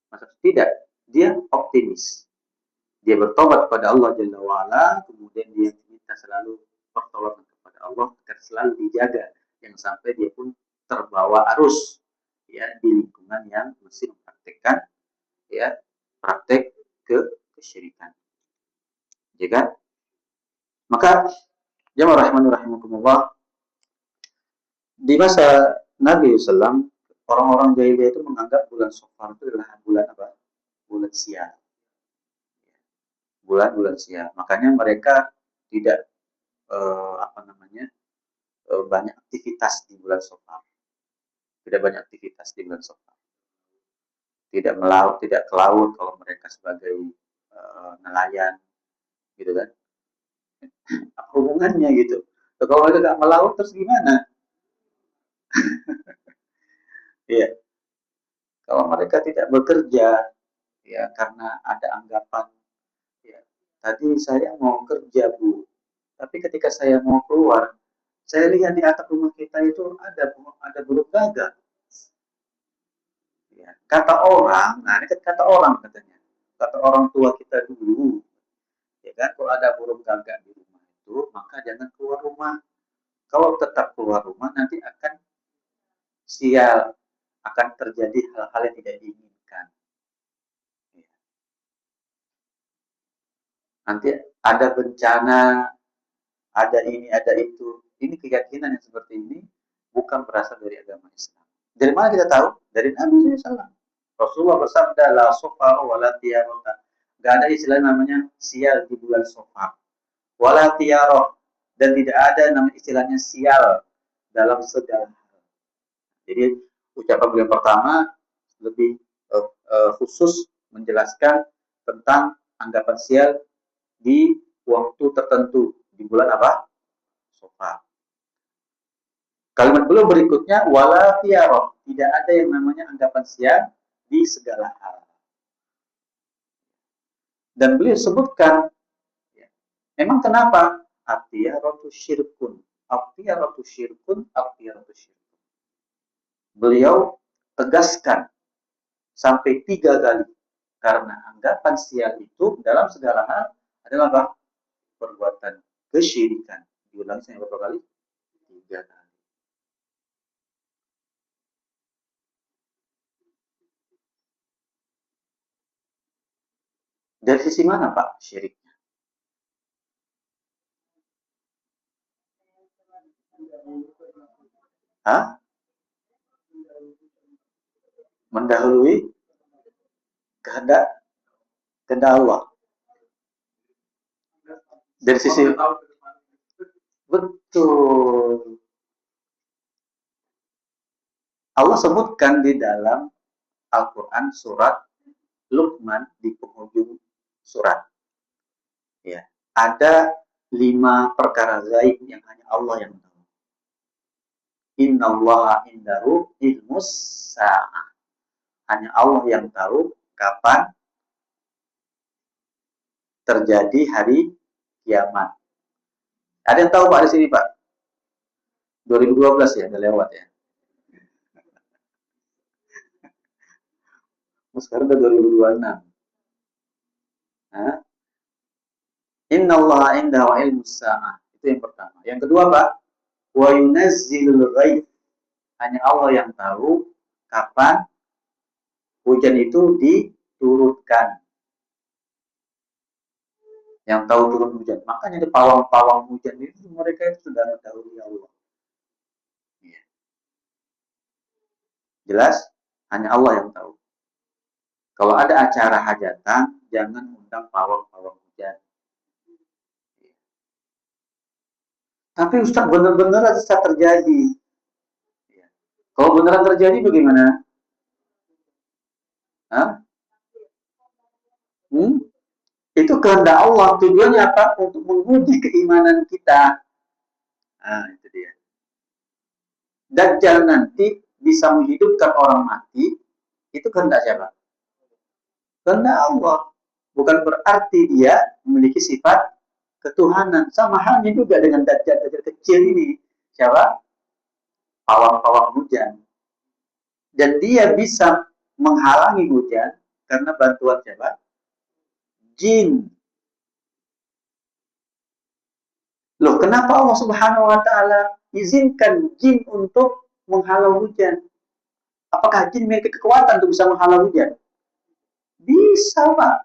Masa tidak, dia optimis. Dia bertobat kepada Allah Jalla wa'ala, kemudian dia minta selalu pertolongan kepada Allah agar selalu dijaga, yang sampai dia pun terbawa arus ya di lingkungan yang masih mempraktekkan ya praktek kesyirikan. Jika maka jamaah rahmani rahimakumullah, di masa Nabi SAW, orang-orang jahiliyah itu menganggap bulan Safar itu adalah bulan apa? Bulan sial. Bulan-bulan sial. Makanya mereka tidak apa namanya banyak aktivitas di bulan Safar. Tidak banyak aktivitas di bulan Safar. Tidak melaut, tidak ke laut kalau mereka sebagai nelayan, gitu kan? Apa hubungannya gitu? Kalau mereka nggak melaut terus gimana? Iya. Kalau mereka tidak bekerja, ya karena ada anggapan, ya tadi saya mau kerja Bu, tapi ketika saya mau keluar, saya lihat di atap rumah kita itu ada burung gagak. Ya, kata orang, nah ini kata orang katanya, kata orang tua kita dulu, ya kan, kalau ada burung gagak di rumah itu, maka jangan keluar rumah. Kalau tetap keluar rumah nanti akan sial, akan terjadi hal-hal yang tidak diinginkan. Ya. Nanti ada bencana, ada ini, ada itu. Ini keyakinan yang seperti ini bukan berasal dari agama Islam. Dari mana kita tahu? Dari Nabi SAW. Rasulullah bersabda, la sofar wala tiyarota. Gak ada istilah namanya sial di bulan sofar. Wala tiyaroh. Dan tidak ada nama istilahnya sial dalam segala hal. Jadi ucapan beliau pertama lebih khusus menjelaskan tentang anggapan sial di waktu tertentu di bulan apa? Sofar. Kalimat beliau berikutnya wala tiaroh, tidak ada yang namanya anggapan sial di segala hal. Dan beliau sebutkan, ya, memang kenapa? Atiyaratu syirkun, atiyaratu syirkun, atiyaratu syirkun. Beliau tegaskan sampai 3 kali karena anggapan sial itu dalam segala hal adalah apa? Perbuatan kesyirikan. Diulangi saya berapa kali? 3 kali. Dari sisi mana Pak syiriknya? Hah? Mendahului kehendak kehendak Allah. Dari sisi betul. Allah sebutkan di dalam Al-Quran surat Luqman di penghujung surat. Ya, ada 5 perkara gaib yang hanya Allah yang tahu. Innallaha indahu ilmus sa'ah. Hanya Allah yang tahu kapan terjadi hari kiamat. Ada yang tahu Pak di sini Pak? 2012 ya, udah lewat ya. Sekarang udah 2026. Nah, innallaha indahu ilmus sa'ah. Itu yang pertama. Yang kedua Pak, wa yunazzilul ghaib. Hanya Allah yang tahu kapan hujan itu diturunkan. Yang tahu turun hujan. Makanya di pawang-pawang hujan itu mereka itu sudah mendahului Allah. Ya. Jelas? Hanya Allah yang tahu. Kalau ada acara hajatan, jangan undang pawang-pawang hujan. Tapi Ustaz benar-benar bisa terjadi. Ya. Kalau beneran terjadi bagaimana? Hah? Hmm? Itu kehendak Allah. Tujuannya apa? Untuk menguji keimanan kita. Nah, itu dia. Dajjal nanti bisa menghidupkan orang mati. Itu kehendak siapa? Kehendak Allah. Bukan berarti dia memiliki sifat ketuhanan. Sama halnya juga dengan Dajjal kecil ini. Siapa? Pawang-pawang hujan. Dan dia bisa menghalangi hujan karena bantuan siapa? Jin. Loh, kenapa Allah Subhanahu wa taala izinkan jin untuk menghalau hujan? Apakah jin memiliki kekuatan untuk bisa menghalau hujan? Bisa, Pak.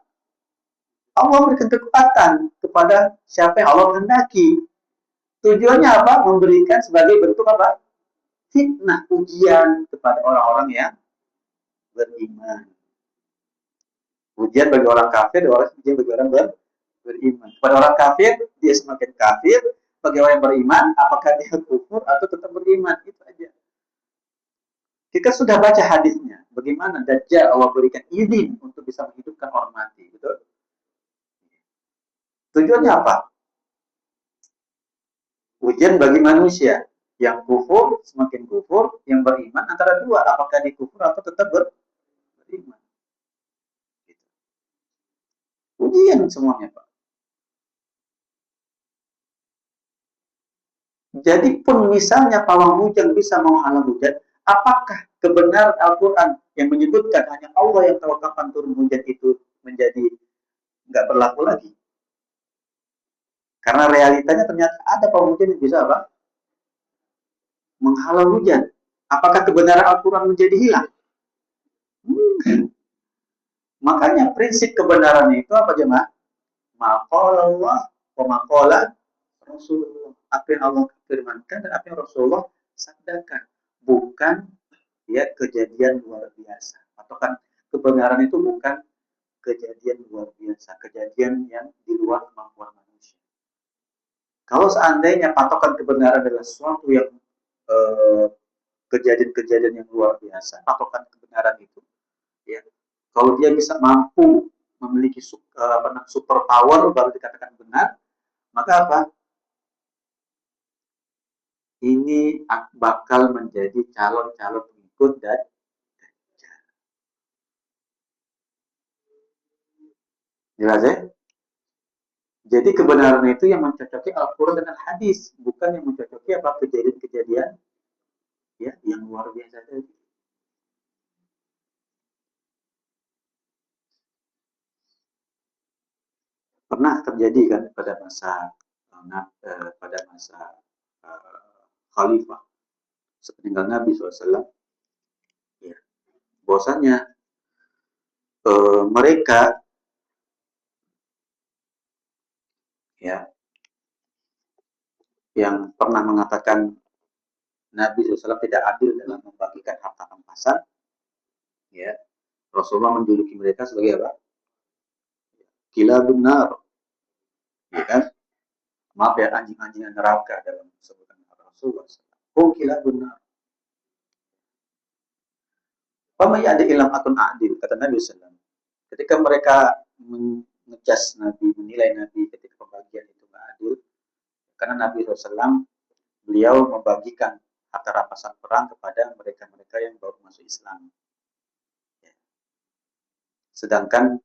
Allah memberikan kekuatan kepada siapa yang Allah kehendaki. Tujuannya apa? Memberikan sebagai bentuk apa? Fitnah, ujian kepada orang-orang yang beriman. Ujian bagi orang kafir, ujian bagi orang beriman. Pada orang kafir, dia semakin kafir. Bagi orang yang beriman, apakah dia kufur atau tetap beriman? Itu aja. Kita sudah baca hadisnya. Bagaimana Dajjal Allah berikan izin untuk bisa menghidupkan orang mati. Betul? Tujuannya apa? Ujian bagi manusia. Yang kufur, semakin kufur. Yang beriman, antara dua. Apakah dia kufur atau tetap beriman? Ujian semuanya, Pak. Jadi pun misalnya pawang hujan bisa menghalang hujan, apakah kebenaran Al-Quran yang menyebutkan hanya Allah yang tahu kapan turun hujan itu menjadi nggak berlaku lagi? Karena realitanya ternyata ada pawang hujan yang bisa apa? Menghalau hujan. Apakah kebenaran Al-Quran menjadi hilang? Hmm. Makanya prinsip kebenaran itu apa jemaah? Maqala Allah wa maqala Rasulullah. Apa yang Allah firmankan dan apa yang Rasulullah sabdakan. Bukan ya kejadian luar biasa. Atau kan kebenaran itu bukan kejadian luar biasa, kejadian yang di luar kemampuan manusia. Kalau seandainya patokan kebenaran adalah sesuatu yang kejadian-kejadian yang luar biasa, patokan kebenaran itu, ya, kalau dia bisa mampu memiliki super power baru dikatakan benar, maka apa? Ini bakal menjadi calon-calon pengikut dan jelas ya? Jadi kebenaran itu yang mencocoki Al-Quran dengan hadis, bukan yang mencocoki apa kejadian-kejadian ya yang luar biasa tadi. Pernah terjadi kan pada masa Khalifah sepeninggal Nabi SAW, ya, bahwasanya mereka ya yang pernah mengatakan Nabi SAW tidak adil dalam membagikan harta rampasan, ya, Rasulullah menjuluki mereka sebagai apa? Gila benar, ya kan? Maaf ya, anjing-anjingan neraka dalam sebutan Rasulullah. Oh gila benar. Pama ya ada ilam atun adil, kata Nabi SAW. Ketika mereka mengecas Nabi, menilai Nabi ketika pembagian itu nggak adil, karena Nabi SAW beliau membagikan harta rampasan perang kepada mereka-mereka yang baru masuk Islam. Ya. Sedangkan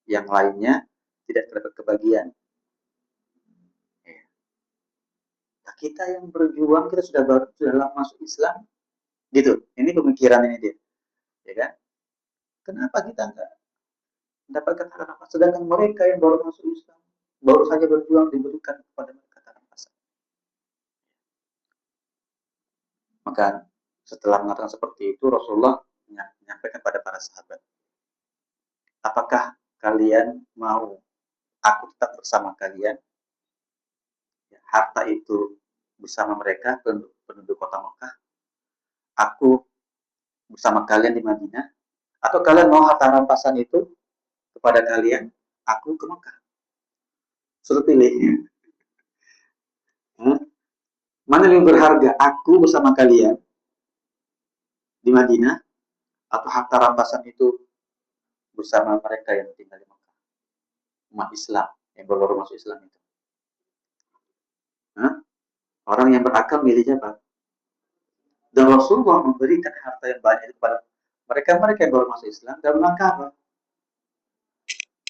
yang lainnya tidak dapat kebagian. Ya. Nah, kita yang berjuang, kita sudah lama masuk Islam, gitu. Ini pemikiran ini dia, ya kan? Kenapa kita nggak mendapatkan harta rampasan? Sedangkan mereka yang baru masuk Islam, baru saja berjuang diberikan kepada mereka harta rampasan. Maka setelah mengatakan seperti itu, Rasulullah menyampaikan kepada para sahabat, apakah kalian mau aku tetap bersama kalian? Ya, harta itu bersama mereka, penduduk kota Mekah, aku bersama kalian di Madinah, atau kalian mau harta rampasan itu kepada kalian, aku ke Mekah? Suruh pilih. Hmm? Mana yang lebih berharga, aku bersama kalian di Madinah atau harta rampasan itu bersama mereka yang tinggal di Mekah, umat Islam yang baru masuk Islam itu? Hah? Orang yang berakal milihnya apa? Dan Rasulullah memberikan harta yang banyak kepada mereka-mereka yang baru masuk Islam dalam rangka apa?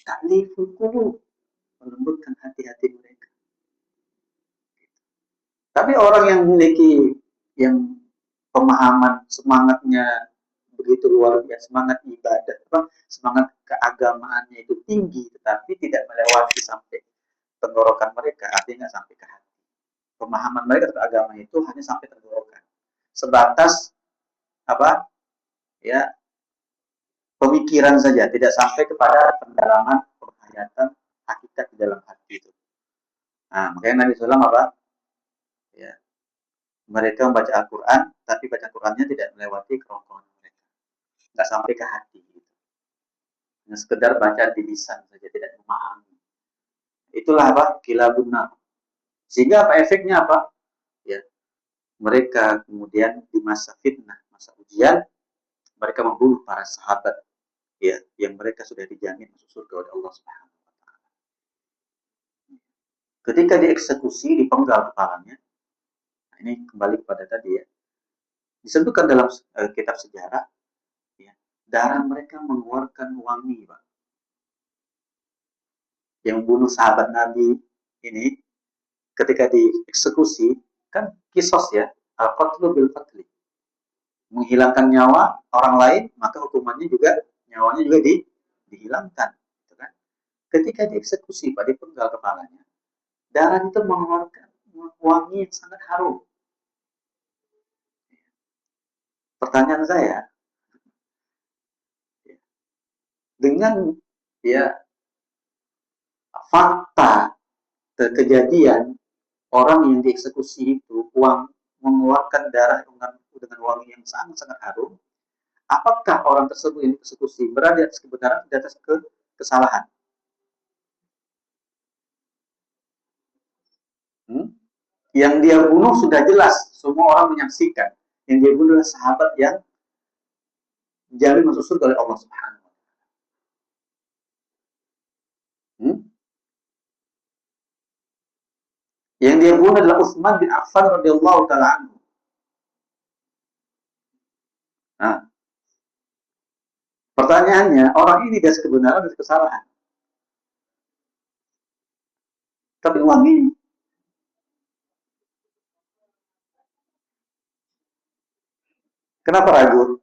Takliful qulub, melembutkan hati-hati mereka. Tapi orang yang memiliki yang pemahaman semangatnya begitu luar biasa, semangat ibadah, semangat keagamaannya itu tinggi, tetapi tidak melewati sampai tenggorokan mereka, artinya nggak sampai ke hati. Pemahaman mereka tentang agama itu hanya sampai tenggorokan, sebatas apa? Ya, pemikiran saja, tidak sampai kepada pendalaman penghayatan hakikat di dalam hati itu. Nah, makanya Nabi SAW apa? Ya, mereka membaca Al-Quran, tapi baca Qurannya tidak melewati kerongkongan mereka, nggak sampai ke hati. Gitu. Hanya sekedar baca di lisan saja, tidak memahami. Itulah apa? Kilabun nar. Sehingga apa efeknya apa? Ya, mereka kemudian di masa fitnah, masa ujian, mereka membunuh para sahabat, ya, yang mereka sudah dijamin masuk surga oleh Allah Subhanahu wa taala. Ketika dieksekusi, dipenggal kepalanya. Nah, ini kembali kepada tadi ya. Disebutkan dalam kitab sejarah, ya, darah mereka mengeluarkan wangi, Pak. Yang bunuh sahabat Nabi ini ketika dieksekusi kan kisos ya, al-qatlu bil qatli. Menghilangkan nyawa orang lain, maka hukumannya juga nyawanya juga dihilangkan, gitu kan? Ketika dieksekusi, Pak, dipenggal kepalanya, darah itu mengeluarkan wangi yang sangat harum. Pertanyaan saya, dengan ya fakta kejadian orang yang dieksekusi itu uang mengeluarkan darah dengan wangi yang sangat-sangat harum, apakah orang tersebut yang dieksekusi berada di atas kebenaran di atas kesalahan? Hmm? Yang dia bunuh sudah jelas, semua orang menyaksikan. Yang dia bunuh adalah sahabat yang dijamin masuk surga oleh Allah Subhanahu wa taala. Hmm? Yang dia bunuh adalah Utsman bin Affan radhiyallahu taala anhu. Nah, pertanyaannya, orang ini dia kebenaran dan kesalahan. Tapi wangi. Kenapa ragu?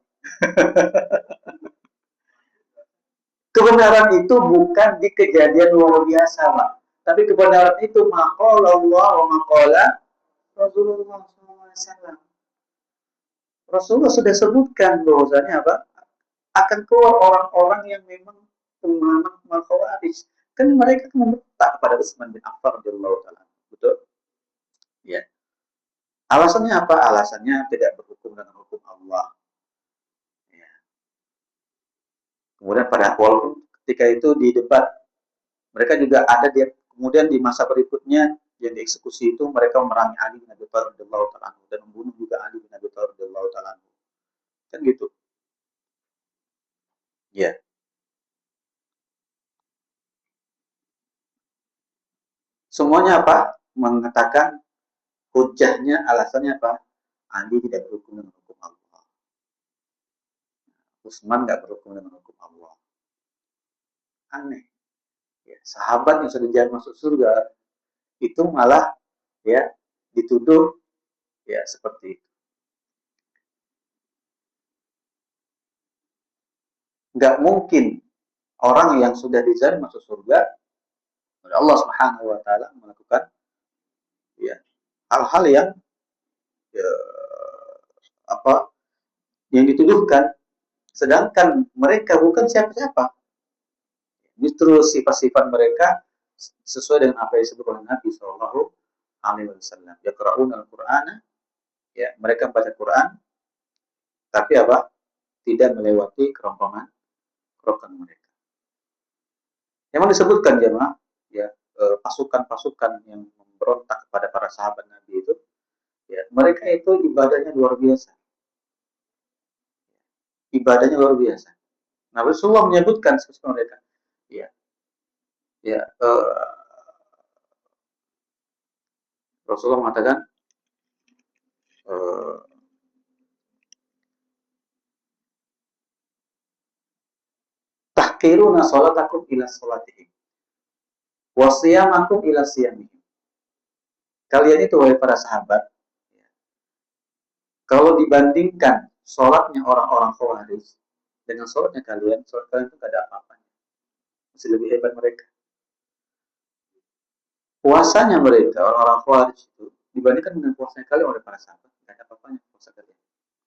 Kebenaran itu bukan di kejadian luar biasa, Pak. Tapi kebenaran itu maqala Allah wa maqala Rasulullah SAW. Rasulullah sudah sebutkan bahwasanya apa? Akan keluar orang-orang yang memang pemahaman khawarij. Kan mereka membentak pada Utsman bin Affan radhiyallahu taala. Betul? Ya. Alasannya apa? Alasannya tidak berhukum dengan hukum Allah. Ya. Kemudian pada walaupun ketika itu di debat, mereka juga ada di kemudian di masa berikutnya yang dieksekusi itu mereka memerangi Ali bin Abi Thalib radhiyallahu taala dan membunuh juga Ali bin Abi Thalib radhiyallahu taala. Kan gitu. Ya. Semuanya apa? Mengatakan hujahnya, alasannya apa? Ali tidak berhukum dengan hukum Allah. Utsman nggak berhukum dengan hukum Allah. Aneh. Ya, sahabat yang sudah jalan masuk surga itu malah ya dituduh ya seperti itu. Nggak mungkin orang yang sudah dijalan masuk surga oleh Allah Subhanahu wa taala melakukan ya hal-hal yang ya, apa yang dituduhkan, sedangkan mereka bukan siapa-siapa. Justru sifat-sifat mereka sesuai dengan apa yang disebut oleh Nabi Shallallahu Alaihi Wasallam. Yaqra'un al-Qur'ana, ya mereka baca Quran, tapi apa? Tidak melewati kerongkongan mereka. Memang disebutkan jemaah, ya pasukan-pasukan yang berontak kepada para sahabat Nabi itu, ya, mereka itu ibadahnya luar biasa. Ibadahnya luar biasa. Nah, Rasulullah menyebutkan sesuatu mereka. Ya, ya, Rasulullah mengatakan, uh, tahkiruna salatakum ila salatihim, wasiyamakum ila siyamihim. Kalian itu, wahai para sahabat, kalau dibandingkan sholatnya orang-orang Khawarij dengan sholatnya kalian, sholat kalian itu gak ada apa-apanya. Masih lebih hebat mereka. Puasanya mereka, orang-orang Khawarij itu, dibandingkan dengan puasanya kalian oleh para sahabat, gak ada apa-apanya puasa kalian.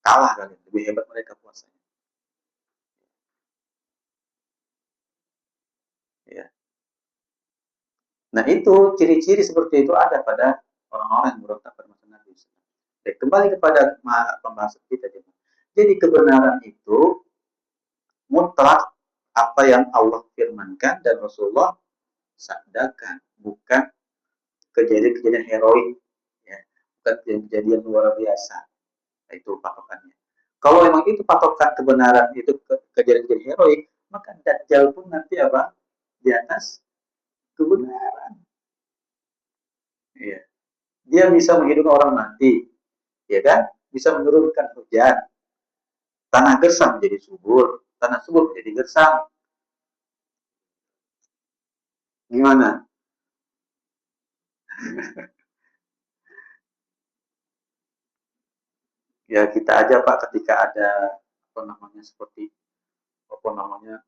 Kalah kalian, lebih hebat mereka puasanya. Ya. Nah itu, ciri-ciri seperti itu ada pada orang-orang yang berontak pada masa Nabi. Kembali kepada pembahasan kita. Jadi kebenaran itu mutlak apa yang Allah firmankan dan Rasulullah sabdakan, bukan kejadian-kejadian heroik, ya, bukan kejadian luar biasa. Itu patokannya. Kalau memang itu patokan kebenaran, itu kejadian-kejadian heroik, maka Dajjal pun nanti apa? Di atas kebenaran. Ya. Dia bisa menghidupkan orang mati, ya kan? Bisa menurunkan hujan, tanah gersang menjadi subur, tanah subur menjadi gersang. Gimana? Ya kita aja Pak, ketika ada apa namanya, seperti apa namanya,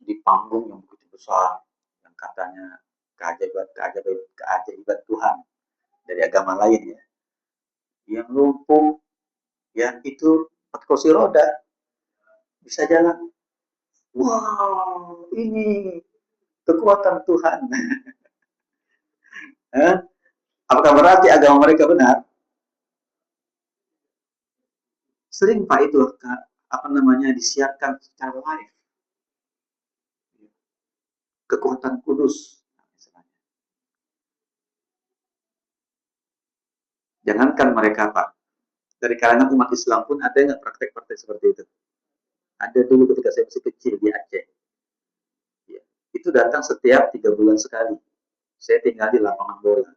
di panggung yang begitu besar, yang katanya keajaiban Tuhan dari agama lain, ya, yang lumpuh, ya itu pakai kursi roda bisa jalan. Wow, ini kekuatan Tuhan. Apakah berarti agama mereka benar? Sering Pak itu apa namanya, disiarkan secara live, kekuatan kudus. Jangankan mereka Pak, dari kalangan umat Islam pun ada nggak praktek-praktek seperti itu? Ada dulu ketika saya masih kecil di Aceh. Ya, itu datang setiap 3 bulan sekali. Saya tinggal di lapangan bola.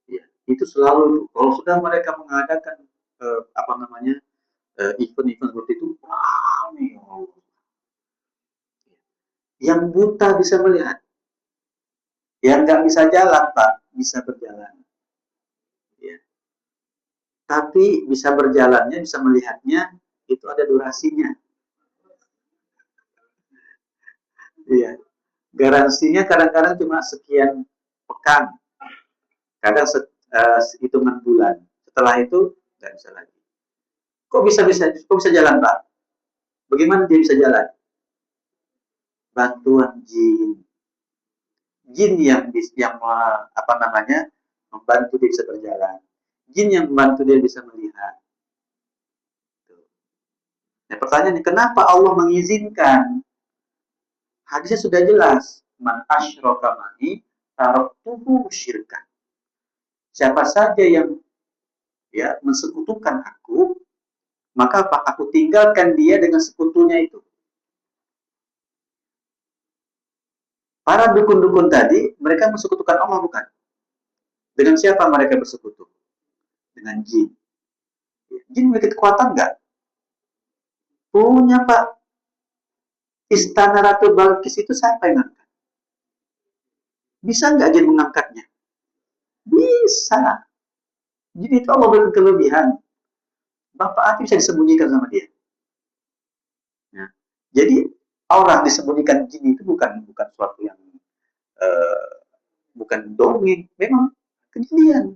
Ya, itu selalu kalau sudah mereka mengadakan apa namanya, event-event seperti itu, ramai. Yang buta bisa melihat, yang nggak bisa jalan Pak bisa berjalan. Ya. Tapi bisa berjalannya, bisa melihatnya, itu ada durasinya. Iya. Garansinya kadang-kadang cuma sekian pekan, kadang hitungan bulan. Setelah itu nggak bisa lagi. Kok bisa jalan Pak? Bagaimana dia bisa jalan? Bantuan jin. Jin yang apa namanya, membantu dia bisa berjalan. Jin yang membantu dia bisa melihat. Nah, pertanyaannya, kenapa Allah mengizinkan? Hadisnya sudah jelas. Man asyraka ma'i taraktuhu syirkan. Siapa saja yang ya mensekutukan aku, maka apa? Aku tinggalkan dia dengan sekutunya itu. Para dukun-dukun tadi, mereka mensekutukan Allah bukan? Dengan siapa mereka bersekutu? Dengan jin. Jin memiliki kekuatan nggak? Punya Pak. Istana Ratu Balkis itu siapa yang ngangkat? Bisa nggak jin mengangkatnya? Bisa. Jin itu Allah berikan kelebihan. Bapak hati bisa disembunyikan sama dia. Nah, jadi orang disembunyikan jin itu bukan suatu yang uh, bukan dongeng, memang kejadian.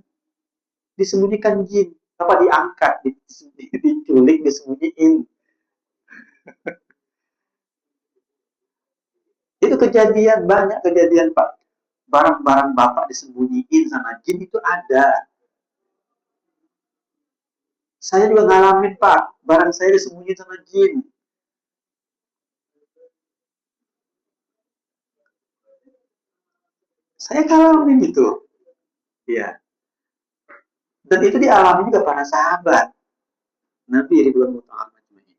Disembunyikan jin, apa diangkat, diculik, disembunyiin. Itu kejadian, banyak kejadian Pak. Barang-barang Bapak disembunyiin sama jin itu ada. Saya juga ngalamin Pak, barang saya disembunyiin sama jin. Saya ngalamin itu. Iya. Dan itu dialami juga para sahabat Nabi Ridwanullah ta'ala ajma'in.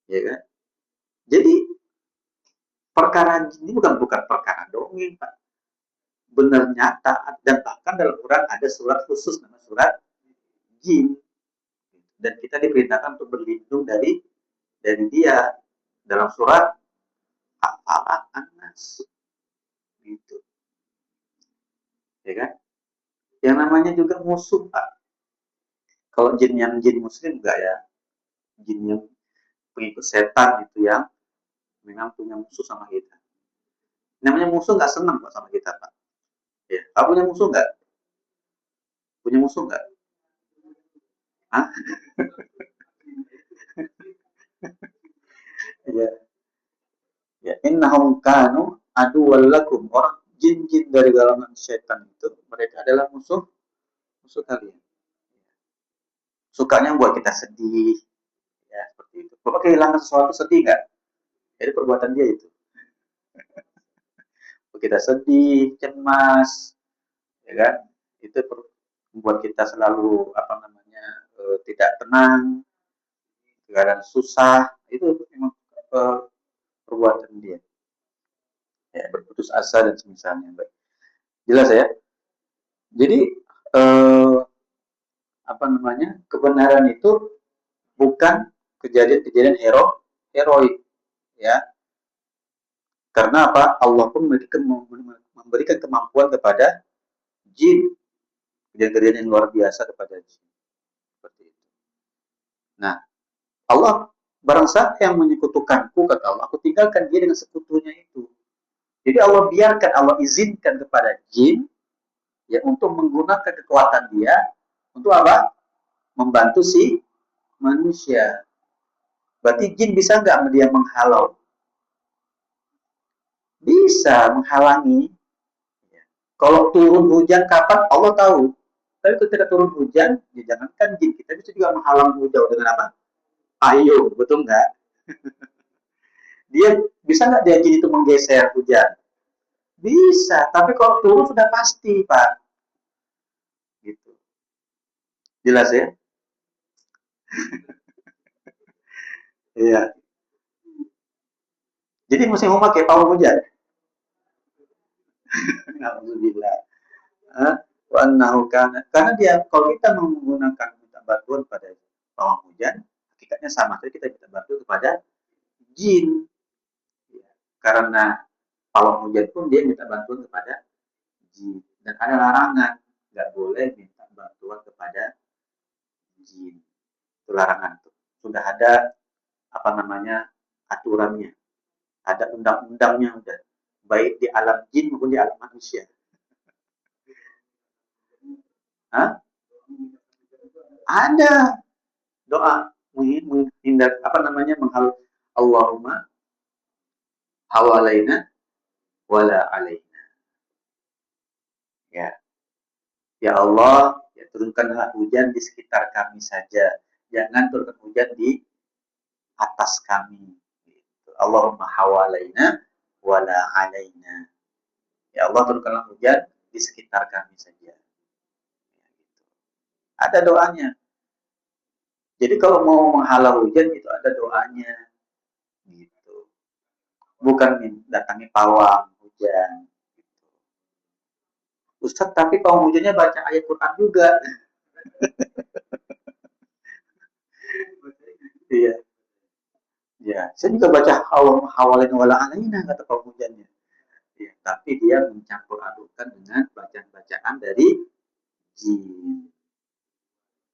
Ya kan? Jadi perkara ini bukan bukan perkara dongeng, Pak. Benar nyata, dan bahkan dalam Quran ada surat khusus nama surat jin, dan kita diperintahkan untuk berlindung dari dia dalam surat Al-Anas gitu, ya kan? Yang namanya juga musuh, Pak. Kalau jin yang jin muslim enggak ya, jin yang pengikut setan itu yang memang punya musuh sama kita. Namanya musuh nggak senang Pak sama kita, Pak. Ya, kamu punya musuh nggak? Punya musuh nggak? Hah? Ya, ya. Innahum kanu aduwwal lakum. Orang jin-jin dari golongan setan itu mereka adalah musuh musuh kalian. Sukanya buat kita sedih, ya seperti itu. Bapak kehilangan sesuatu sedih nggak? Jadi perbuatan dia itu. Buat kita sedih, cemas, ya kan? Itu membuat kita selalu apa namanya tidak tenang, keadaan susah. Itu memang perbuatan dia. Ya, berputus asa dan semisalnya. Baik. Jelas ya. Jadi eh, apa namanya kebenaran itu bukan kejadian-kejadian heroik, ya. Karena apa? Allah pun memberikan kemampuan kepada jin, kejadian-kejadian yang luar biasa kepada jin. Seperti itu. Nah, Allah barang siapa yang menyekutukanku, kata Allah, aku tinggalkan dia dengan sekutunya itu. Jadi Allah biarkan, Allah izinkan kepada jin ya untuk menggunakan kekuatan dia untuk apa? Membantu si manusia. Berarti jin bisa nggak dia menghalau? Bisa menghalangi. Kalau turun hujan kapan Allah tahu. Tapi ketika turun hujan, ya jangankan jin, kita bisa juga menghalang hujan dengan apa? Payung, betul nggak? Dia bisa nggak dia jin itu menggeser hujan? Bisa, tapi kalau turun sudah pasti, Pak. Gitu. Jelas ya? Iya. Jadi musim pakai pawang hujan. Alhamdulillah. Karena dia kalau kita menggunakan minta bantuan pada pawang hujan, hakikatnya sama saja kita minta bantuan kepada jin. Ya, karena pawang hujan pun dia minta bantuan kepada jin, dan ada larangan nggak boleh minta bantuan kepada jin. Itu larangan tuh. Sudah ada apa namanya aturannya, ada undang-undangnya udah, baik di alam jin maupun di alam manusia. Hah? Ada doa menghindar apa namanya menghal Allahumma hawalaina wala alaina. Ya, ya Allah, ya turunkanlah hujan di sekitar kami saja. Jangan turunkan hujan di atas kami. Gitu. Allahumma hawalaina wala alaina. Ya Allah, turunkanlah hujan di sekitar kami saja. Ya, gitu. Ada doanya. Jadi kalau mau menghalau hujan itu ada doanya. Gitu. Bukan datangi pawang hujan. Gitu. Ustadz, tapi pawang hujannya baca ayat Quran juga. Iya. Ya, saya juga baca hawalin wala alaina kata pawang hujannya. Ya, tapi dia mencampur adukan dengan bacaan-bacaan dari jin.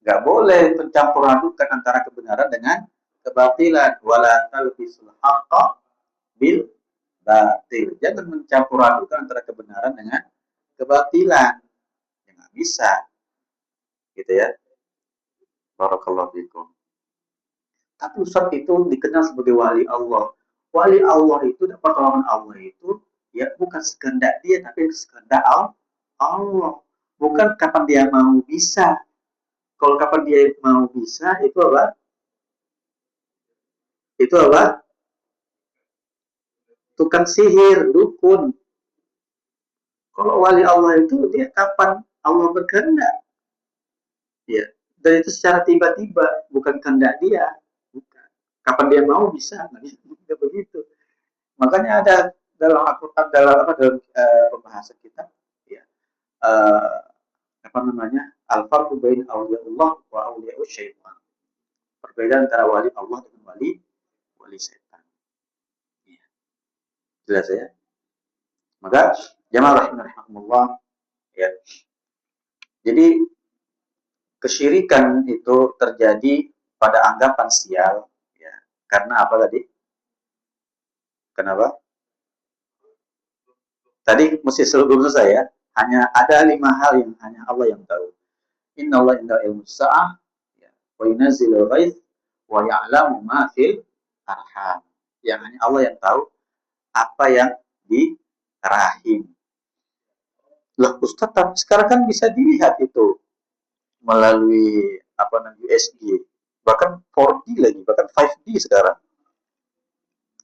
Nggak boleh mencampur adukan antara kebenaran dengan kebatilan. Wala talbisul haqqa bil batil. Jangan mencampur adukan antara kebenaran dengan kebatilan. Ya, nggak bisa. Gitu ya. Barakallahu fikum. Tapi Ustaz itu dikenal sebagai wali Allah. Wali Allah itu dapat pertolongan Allah itu ya bukan sekehendak dia tapi sekehendak Allah. Bukan kapan dia mau bisa. Kalau kapan dia mau bisa itu apa? Itu apa? Tukang sihir, dukun. Kalau wali Allah itu dia kapan Allah berkehendak, ya. Dan itu secara tiba-tiba, bukan kehendak dia. Bukan. Kapan dia mau bisa, nggak begitu. Makanya ada dalam Al-Quran, dalam apa, dalam pembahasan kita, ya, uh, apa namanya, al-farqu bain awliyaullah wa awliya'us syaitan. Perbedaan antara wali Allah dengan wali setan. Ya, jelas ya. Maka jamaah rahimahumullah, ya. Jadi kesyirikan itu terjadi pada anggapan sial, ya. Karena apa tadi? Kenapa? Tadi mesti sebelum selesai ya. Hanya ada 5 hal yang hanya Allah yang tahu. Inna Allah inda ilmu sa'ah, ya, wa yunazzilu ghaith, wa ya'lamu ma fil arham. Yang hanya Allah yang tahu apa yang di rahim. Lah Ustaz, tapi sekarang kan bisa dilihat itu melalui apa namanya USG, bahkan 4D lagi, bahkan 5D sekarang.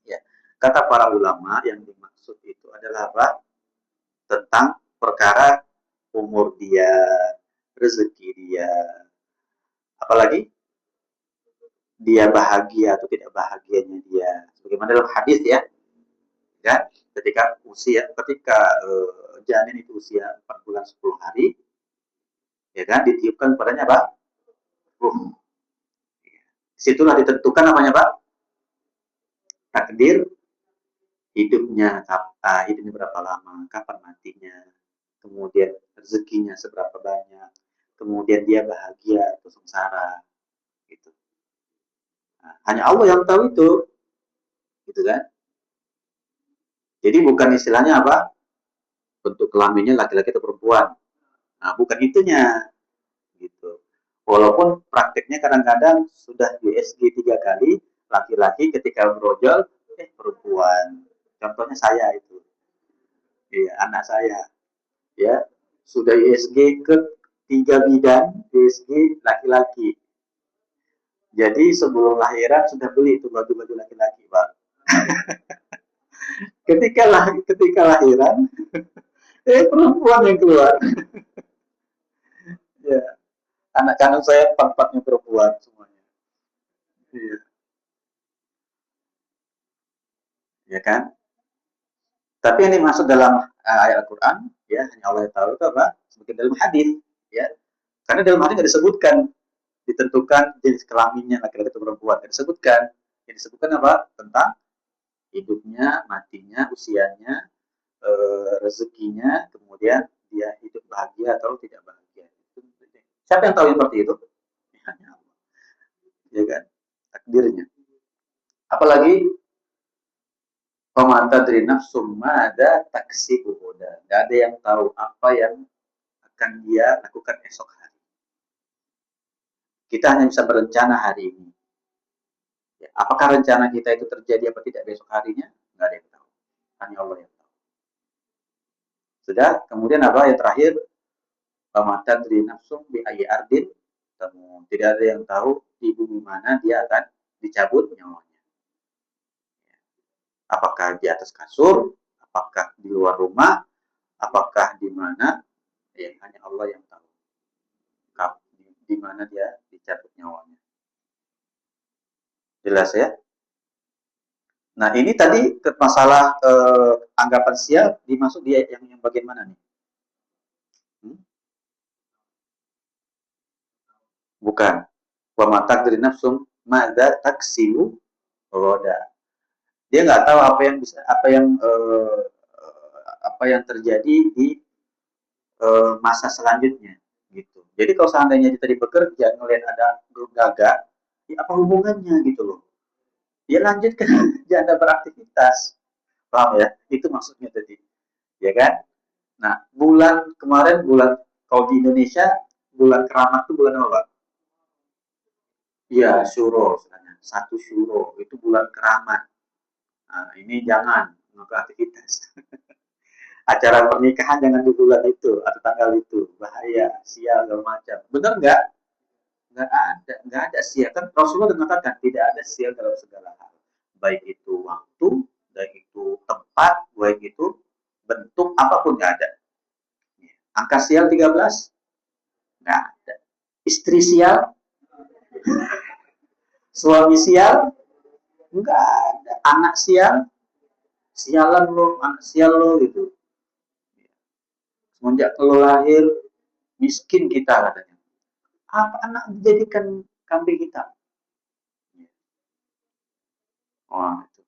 Ya, kata para ulama yang dimaksud itu adalah apa? Tentang perkara umur dia, rezeki dia, apalagi dia bahagia atau tidak bahagianya dia. Sebagaimana dalam hadis ya, ya, ketika janin itu usia 4 bulan 10 hari, ya kan, ditiupkan padanya apa? Ruh. Situlah ditentukan namanya Pak, takdir hidupnya, hidupnya berapa lama, kapan matinya, kemudian rezekinya seberapa banyak, kemudian dia bahagia atau sengsara, gitu. Nah, hanya Allah yang tahu itu, gitu kan? Jadi bukan istilahnya apa, bentuk kelaminnya laki-laki atau perempuan. Nah, bukan itunya, gitu. Walaupun prakteknya kadang-kadang sudah USG 3 kali, laki-laki ketika berojol, perempuan. Contohnya saya itu, iya, anak saya, ya, sudah USG ke 3 bidang, USG laki-laki. Jadi sebelum lahiran sudah beli itu baju-baju laki-laki, Pak. Ketika lahiran, perempuan yang keluar. Ya, anak kandung saya empat-empatnya perempuan semuanya. Iya, ya kan? Tapi yang dimaksud dalam ayat Al-Quran, ya, hanya Allah yang tahu itu apa? Seperti dalam hadis, ya. Karena dalam hadis tidak disebutkan ditentukan jenis kelaminnya laki-laki atau perempuan, tidak disebutkan. Yang disebutkan apa? Tentang hidupnya, matinya, usianya, rezekinya, kemudian dia hidup bahagia atau tidak bahagia. Siapa yang tahu seperti itu? Hanya Allah, ya kan? Takdirnya. Apalagi pemata dari nafsu ada taksi uhuda. Gak ada yang tahu apa yang akan dia lakukan esok hari. Kita hanya bisa berencana hari ini. Ya, apakah rencana kita itu terjadi apa tidak besok harinya? Gak ada yang tahu. Hanya Allah yang tahu. Sudah, kemudian apa yang terakhir? Pemata dari nafsu bi ayyi ardin. Tidak ada yang tahu di bumi mana dia akan dicabut nyawanya. Apakah di atas kasur, apakah di luar rumah, apakah di mana, yang hanya Allah yang tahu di mana dia dicabut nyawanya. Jelas ya? Nah, ini tadi masalah anggapan sial dimaksud dia yang bagian mana nih? Hmm? Bukan. Wa ma taqdir nafsum madza taksibu roda. Dia nggak tahu apa yang terjadi di masa selanjutnya, gitu. Jadi kalau seandainya dia tadi bekerja ngelihat ada gagak, ya apa hubungannya gitu loh? Dia lanjutkan jangan beraktivitas, paham ya? Itu maksudnya tadi, ya kan? Nah, bulan kalau di Indonesia bulan keramat itu bulan apa? Iya, Syuro sebenarnya. 1 Syuro itu bulan keramat. Nah, ini jangan melakukan aktivitas. Acara pernikahan jangan di bulan itu atau tanggal itu, bahaya, sial segala macam. Benar nggak? Nggak ada sial. Kan Rasulullah mengatakan tidak ada sial dalam segala hal. Baik itu waktu, baik itu tempat, baik itu bentuk apapun nggak ada. Angka sial 13? Nggak ada. Istri sial? Suami sial? Nggak ada. Anak sial? Sialan lo, anak sial lo gitu. Semenjak lo lahir, miskin kita katanya. Apa anak dijadikan kambing hitam? Wah, itu.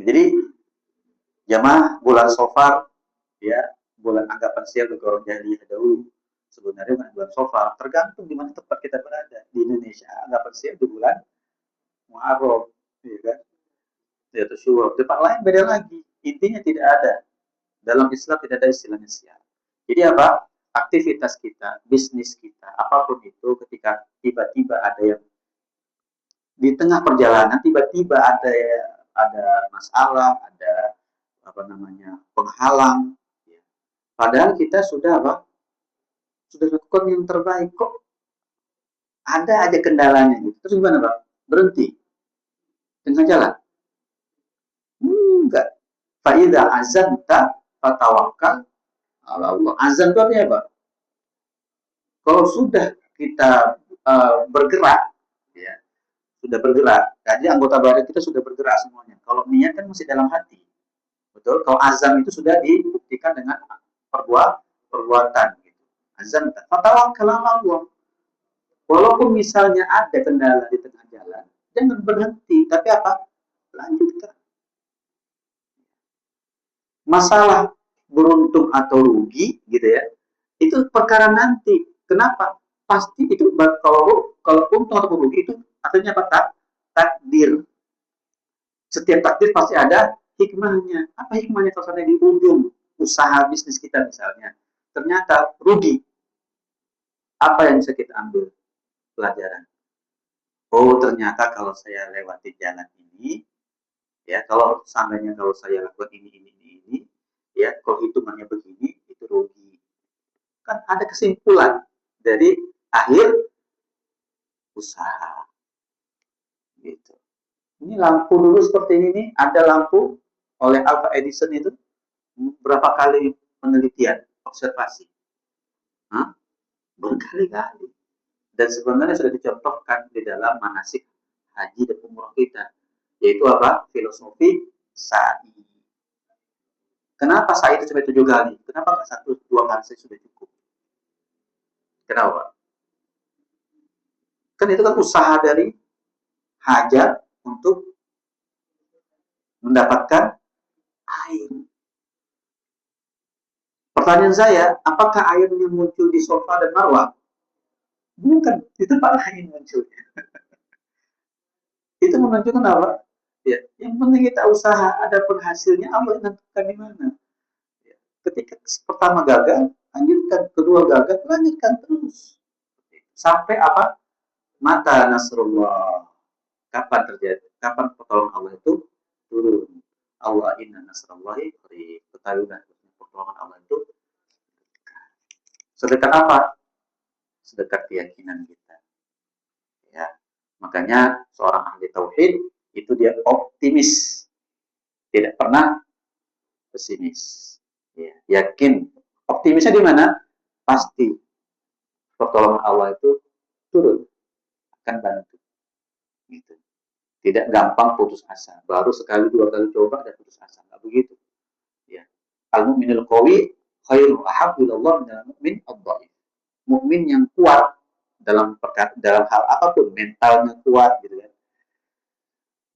Jadi jamaah bulan Safar, ya, bulan anggapan sial bagi orang jahiliyah dahulu. Sebenarnya bukan bulan Safar, tergantung di mana tempat kita berada. Di Indonesia anggapan sial di bulan Muharram, ya kan? Yaitu Syawal. Tempat lain beda lagi. Intinya tidak ada. Dalam Islam tidak ada istilahnya sial. Jadi apa? Aktivitas kita, bisnis kita, apapun itu, ketika tiba-tiba ada yang di tengah perjalanan tiba-tiba ada masalah, ada apa namanya penghalang. Padahal kita sudah apa? Sudah lakukan yang terbaik, kok ada aja kendalanya gitu. Terus gimana, Pak? Berhenti tengah jalan? Enggak. Fa'idha azamta fatawakkal ala Allah. Azam itu artinya apa? Kalau sudah kita bergerak, ya, sudah bergerak, jadi anggota badan kita sudah bergerak semuanya. Kalau niat kan masih dalam hati, betul. Kalau azam itu sudah dibuktikan dengan perbuatan. Gitu. Azam, fatawakkal ala Allah. Walaupun misalnya ada kendala di tengah jalan, jangan berhenti, tapi apa? Lanjutkan. Masalah beruntung atau rugi, gitu ya, itu perkara nanti. Kenapa? Pasti itu kalau untung atau rugi itu artinya apa? Takdir. Setiap takdir pasti ada hikmahnya. Apa hikmahnya kalau di ujung usaha bisnis kita misalnya ternyata rugi? Apa yang bisa kita ambil pelajaran? Oh, ternyata kalau saya lewati jalan ini, ya, kalau seandainya kalau saya lakukan ini, ya, kalau hitungannya begini, itu rugi. Kan ada kesimpulan dari akhir usaha. Gitu. Ini lampu dulu seperti ini nih, ada lampu oleh Alva Edison itu berapa kali penelitian, observasi? Hah? Berkali-kali. Dan sebenarnya sudah dicontohkan di dalam manasik haji dan umroh kita, yaitu apa? Filosofi sa'i. Kenapa sa'i itu sampai 7 kali? Kenapa nggak 1-2 kali saja sudah cukup? Kenapa? Kan itu kan usaha dari hajar untuk mendapatkan air. Pertanyaan saya, apakah air yang muncul di Safa dan Marwah? Bukan, di tempat lain munculnya. Itu menunjukkan apa? Ya, yang penting kita usaha, ada penghasilnya, Allah yang menentukan di mana. Ya, ketika pertama gagal, lanjutkan, kedua gagal, lanjutkan terus. Sampai apa? Mata Nasrullah. Kapan terjadi? Kapan pertolongan Allah itu turun? Allah inna nasrullahi qarib. Ketahuilah pertolongan Allah itu sedekat apa? Sedekat keyakinan kita. Ya, makanya seorang ahli tauhid itu dia optimis, tidak pernah pesimis. Ya, yakin. Optimisnya di mana? Pasti pertolongan Allah itu turun, akan bantu. Gitu. Tidak gampang putus asa. Baru sekali 2 kali coba dan putus asa. Nggak begitu. Ya. Al-mu'minul qawi khairu ahabbu ilallah minal mu'min ad-dhaif. Mukmin yang kuat dalam hal apapun, mentalnya kuat gitu kan.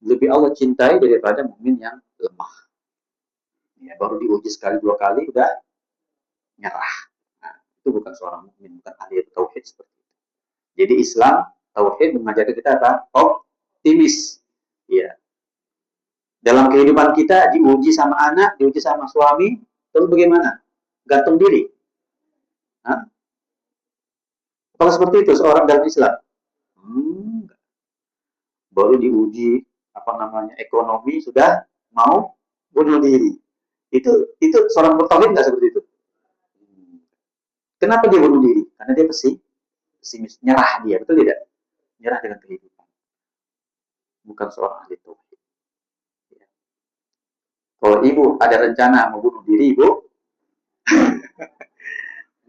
Lebih Allah cintai daripada mukmin yang lemah. Ya, baru diuji sekali 2 kali udah nyerah. Nah, itu bukan seorang mukmin, bukan ahli tauhid seperti itu. Jadi Islam tauhid mengajarkan kita apa? Optimis. Ya. Dalam kehidupan kita diuji sama anak, diuji sama suami, terus bagaimana? Gantung diri. Hah? Kalau seperti itu seorang dalam Islam, baru diuji apa namanya ekonomi sudah mau bunuh diri. Itu seorang bertauhid nggak seperti itu? Kenapa dia bunuh diri? Karena dia pesimis, nyerah dia, betul tidak? Nyerah dengan kehidupan. Bukan seorang ahli tauhid. Ya. Kalau ibu ada rencana mau bunuh diri, ibu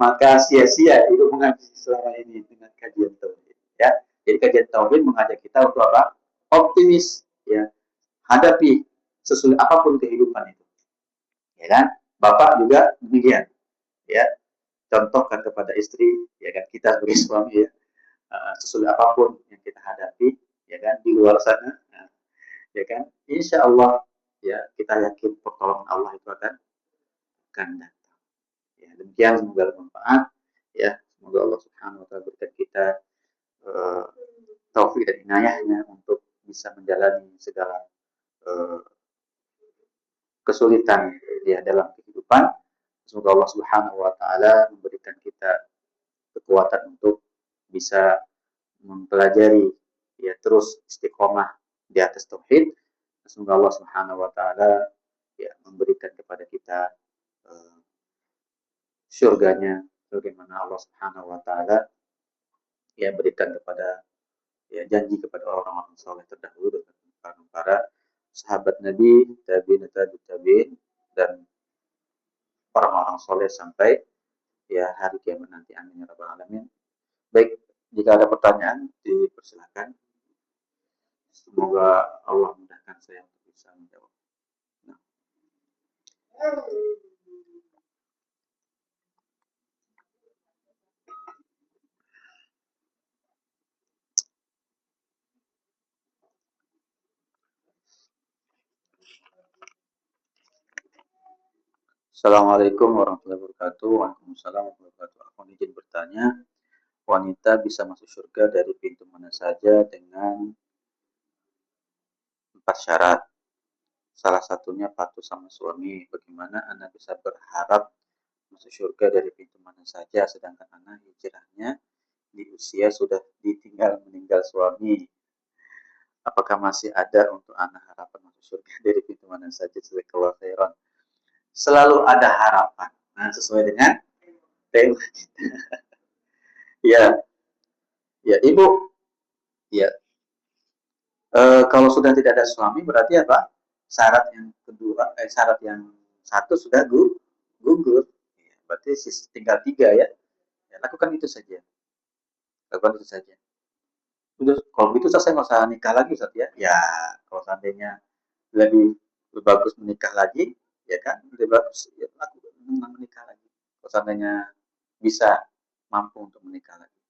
maka sia-sia hidup mengaji selama ini dengan kajian tauhid. Ya, jadi kajian tauhid mengajak kita untuk apa? Optimis, ya, hadapi sesulit apapun kehidupan itu. Ya kan? Bapak juga demikian, ya. Contohkan kepada istri, ya kan, kita sebagai suami, ya, sesulit apapun yang kita hadapi, ya kan, di luar sana, ya kan, insya Allah, ya, kita yakin pertolongan Allah itu akan datang. Ya, demikian, semoga bermanfaat, ya, semoga Allah Subhanahu Wa Taala berikan kita taufik dan inayahnya untuk bisa menjalani segala kesulitan, ya, dalam kehidupan. Semoga Allah Subhanahu Wa Taala memberikan kita kekuatan untuk bisa mempelajari, ya, terus istiqomah di atas tauhid. Semoga Allah Subhanahu Wa Taala, ya, memberikan kepada kita surganya bagaimana Allah Subhanahu Wa Taala, ya, berikan kepada, ya, janji kepada orang-orang saleh terdahulu dan para sahabat Nabi, tabi'in, tabi'in, dan orang-orang soleh sampai, ya, hari kiamat nanti. Amin ya rabbal alamin. Baik, jika ada pertanyaan dipersilakan. Semoga Allah mudahkan saya untuk bisa menjawab. Nah. Assalamualaikum warahmatullahi wabarakatuh. Waalaikumsalam warahmatullahi wabarakatuh. Aku izin bertanya, wanita bisa masuk surga dari pintu mana saja dengan 4 syarat. Salah satunya patuh sama suami. Bagaimana Anda bisa berharap masuk surga dari pintu mana saja, sedangkan Anda hijrahnya di usia sudah ditinggal meninggal suami? Apakah masih ada untuk Anda harapan masuk surga dari pintu mana saja? Jazakallahu khairan. Selalu ada harapan. Nah, sesuai dengan tema kita. Ya, ya, Ibu. Ya, kalau sudah tidak ada suami berarti apa? Syarat yang kedua, syarat yang satu sudah gugur. Ya, berarti tinggal 3, ya. Ya, lakukan itu saja. Lakukan itu saja. Udah, kalau begitu saya nggak usah nikah lagi, Ustaz, ya. Ya, kalau seandainya lebih bagus menikah lagi, ya kan? Lebih bagus, ya, lakukan menikah lagi. Kalau seandainya bisa mampu untuk menikah lagi.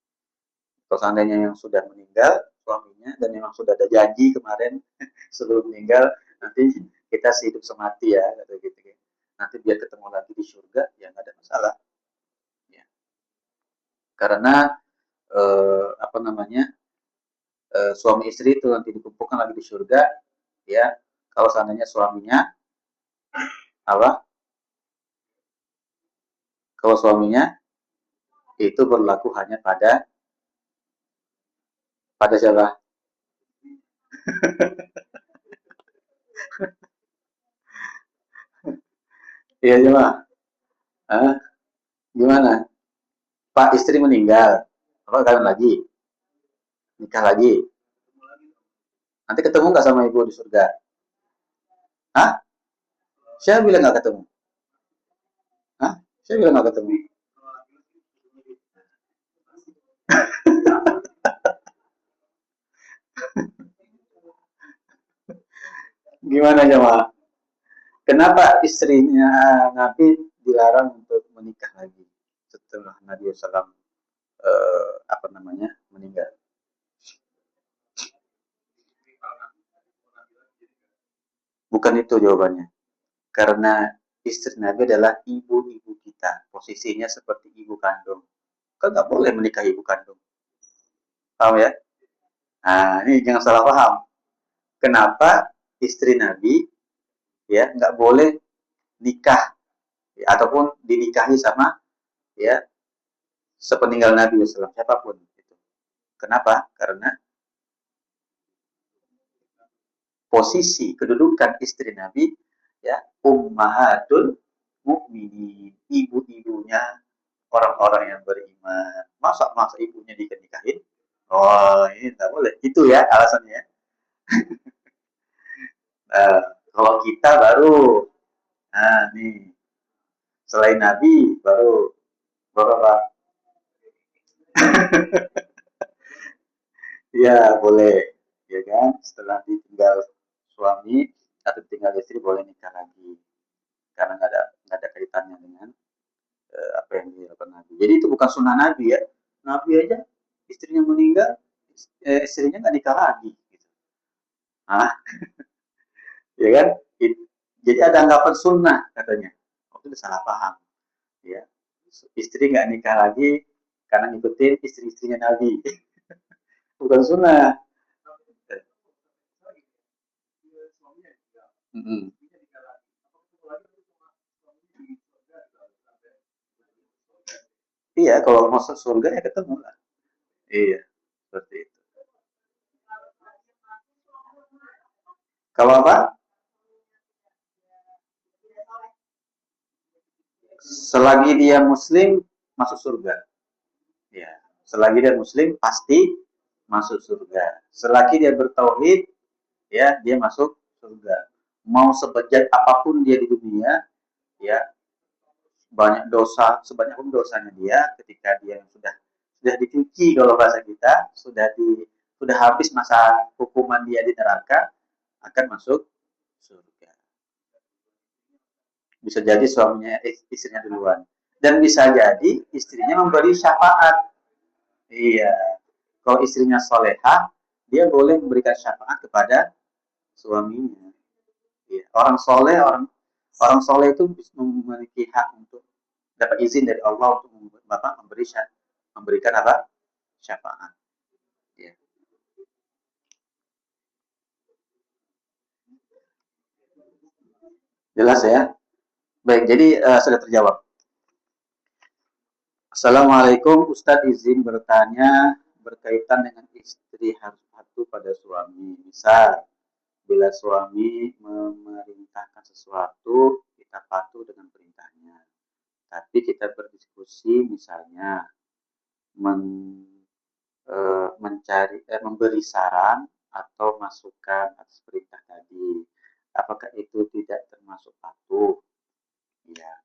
Kalau seandainya yang sudah meninggal suaminya dan memang sudah ada janji kemarin sebelum meninggal, nanti kita sehidup semati, ya, gitu. Nanti biar ketemu lagi di surga, ya nggak ada masalah. Ya. Karena apa namanya, suami istri itu nanti dikumpulkan lagi di surga, ya. Kalau seandainya suaminya apa? Kalau suaminya itu berlaku hanya pada siapa? Iya, coba. Hah? Gimana? Pak istri meninggal, apa kalian lagi nikah lagi? Nanti ketemu nggak sama ibu di surga? Hah? Saya bilang nggak ketemu. Hah? Saya bilang nggak ketemu. Gimana coba? Kenapa istrinya Nabi dilarang untuk menikah lagi setelah Nabi SAW apa namanya meninggal? Bukan itu jawabannya. Karena istri Nabi adalah ibu-ibu kita, posisinya seperti ibu kandung. Kan nggak boleh menikah ibu kandung, paham ya? Nah, ini jangan salah paham. Kenapa istri Nabi, ya, nggak boleh nikah, ya, ataupun dinikahi sama, ya, sepeninggal Nabi SAW, siapapun itu. Kenapa? Karena posisi kedudukan istri Nabi, ya, ummahatul mukminin, ibu-ibunya orang-orang yang beriman. Masa ibunya dinikahin? Oh, ini nggak boleh. Itu, ya, alasannya. Nah, kalau kita baru, nah, nih, selain Nabi baru Bapak, ya boleh, ya kan? Setelah ditinggal suami atau tinggal istri boleh nikah lagi, karena nggak ada kaitannya dengan apa yang dilakukan Nabi. Jadi itu bukan sunnah Nabi ya. Nabi aja istrinya meninggal, istrinya nggak nikah lagi. Gitu. Ah, ya kan? Jadi ada anggapan sunnah katanya. Oh, itu salah paham. Ya, istri nggak nikah lagi karena ngikutin istri-istrinya Nabi. Bukan sunnah. Mm-mm. Iya, kalau masuk surga ya ketemu lah. Iya, seperti itu. Kalau apa? Selagi dia Muslim masuk surga. Ya, selagi dia Muslim pasti masuk surga. Selagi dia bertauhid, ya dia masuk surga. Mau sebejat apapun dia di dunia, ya banyak dosa, sebanyak pun dosanya dia, ketika dia sudah dicuci kalau bahasa kita, sudah habis masa hukuman dia di neraka, akan masuk surga. Bisa jadi suaminya istrinya duluan. Dan bisa jadi istrinya memberi syafaat. Iya. Kalau istrinya solehah, dia boleh memberikan syafaat kepada suaminya. Iya. Orang soleh, orang soleh itu memiliki hak untuk dapat izin dari Allah untuk memberikan apa? Syafaat. Ya. Jelas ya. Baik, jadi sudah terjawab. Assalamualaikum, Ustadz izin bertanya berkaitan dengan istri harus patuh pada suami. Misal, bila suami memerintahkan sesuatu, kita patuh dengan perintahnya. Tapi kita berdiskusi misalnya men, memberi saran atau masukan atas perintah tadi. Apakah itu tidak termasuk patuh? Ya.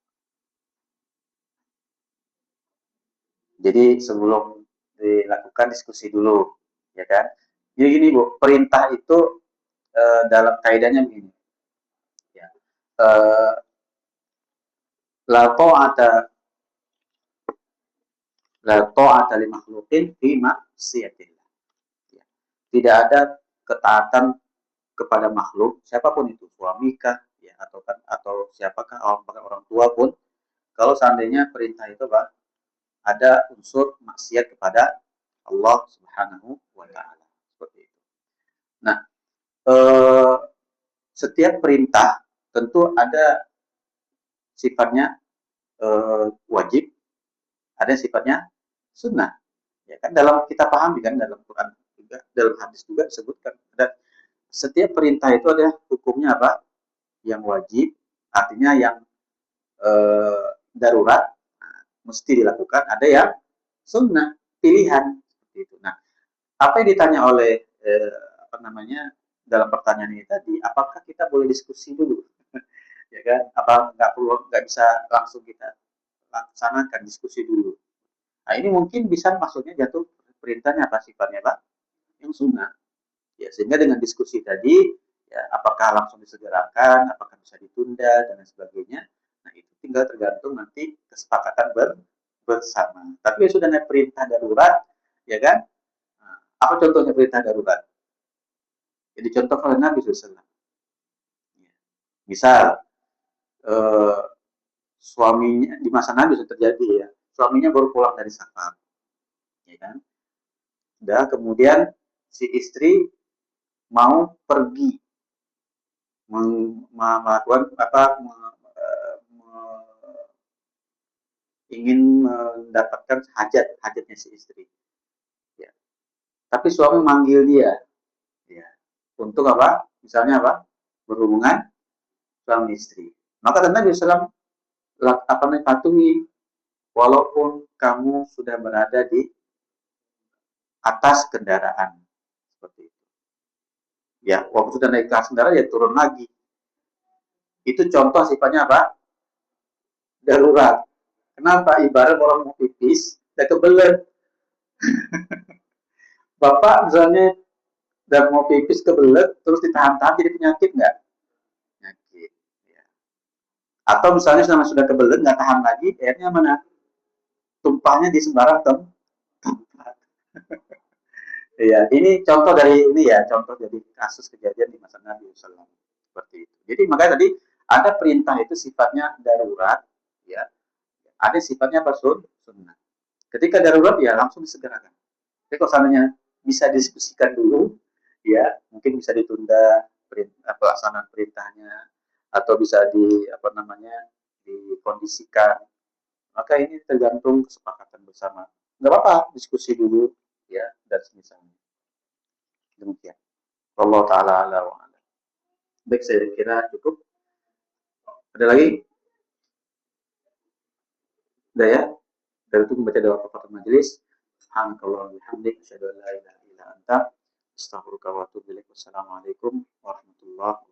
Jadi sebelum dilakukan diskusi dulu, ya kan? Jadi gini Bu, perintah itu dalam kaidahnya begini, ya. Eh, la ta'ata la ta'ata li makhluqin fi maksiatillah. Ya. Tidak ada ketaatan kepada makhluk, siapapun itu, suami kah, ya, atau siapakah, bahkan orang tua pun, kalau seandainya perintah itu Pak, ada unsur maksiat kepada Allah Subhanahu wa taala. Seperti itu. Nah, eh, setiap perintah tentu ada sifatnya wajib, ada sifatnya sunnah. Ya kan dalam kita pahami kan dalam Quran juga, dalam hadis juga disebutkan ada setiap perintah itu ada hukumnya apa? Yang wajib, artinya yang darurat, nah, mesti dilakukan. Ada yang sunnah, pilihan seperti itu. Nah, apa yang ditanya oleh apa namanya dalam pertanyaan ini tadi, apakah kita boleh diskusi dulu? Ya kan? Apa nggak perlu, nggak bisa langsung kita laksanakan diskusi dulu? Nah, ini mungkin bisa maksudnya jatuh perintahnya apa sifatnya Pak? Yang sunnah. Ya, sehingga dengan diskusi tadi, ya, apakah langsung disegerakan, apakah bisa ditunda, dan lain sebagainya. Nah, itu tinggal tergantung nanti kesepakatan bersama. Tapi ya sudah naik perintah darurat, ya kan? Nah, apa contohnya perintah darurat? Jadi contoh oleh Nabi SAW. Ya. Misal, eh, suaminya, di masa Nabi sudah terjadi ya, suaminya baru pulang dari safar, ya kan? Dan kemudian si istri mau pergi melakukan apa ingin mendapatkan hajatnya si istri. Ya. Tapi suami manggil dia, ya. Untuk apa? Misalnya apa? Berhubungan suami istri. Maka Nabi SAW apa namanya patuhi walaupun kamu sudah berada di atas kendaraan seperti itu. Ya, waktu sudah naik ke atas kendaraan ya turun lagi. Itu contoh sifatnya apa? Darurat. Kenapa? Ibarat orang mau pipis, udah kebelet. Bapak misalnya udah mau pipis kebelet, terus ditahan-tahan jadi penyakit nggak? Penyakit. Ya. Atau misalnya sudah kebelet, nggak tahan lagi, akhirnya mana? Tumpahnya di sembarang tempat. Ya, ini contoh dari ini ya, contoh dari kasus kejadian di masa Nabi SAW seperti itu. Jadi makanya tadi ada perintah itu sifatnya darurat, ya. Ada sifatnya apa sunnah. Ketika darurat ya langsung disegerakan. Tapi kalau seandainya bisa diskusikan dulu, ya mungkin bisa ditunda pelaksanaan perintahnya atau bisa apa namanya dikondisikan. Maka ini tergantung kesepakatan bersama. Nggak apa-apa, diskusi dulu, ya dan semisalnya. Demikian. Allah taala ala wa ala. Baik, saya kira cukup. Ada lagi? Udah ya? Dan itu membaca doa kafaratul majelis. Subhanakallah wa bihamdik asyhadu an la ilaha illa anta astaghfiruka wa atubu ilaik. Wassalamualaikum warahmatullahi wabarakatuh.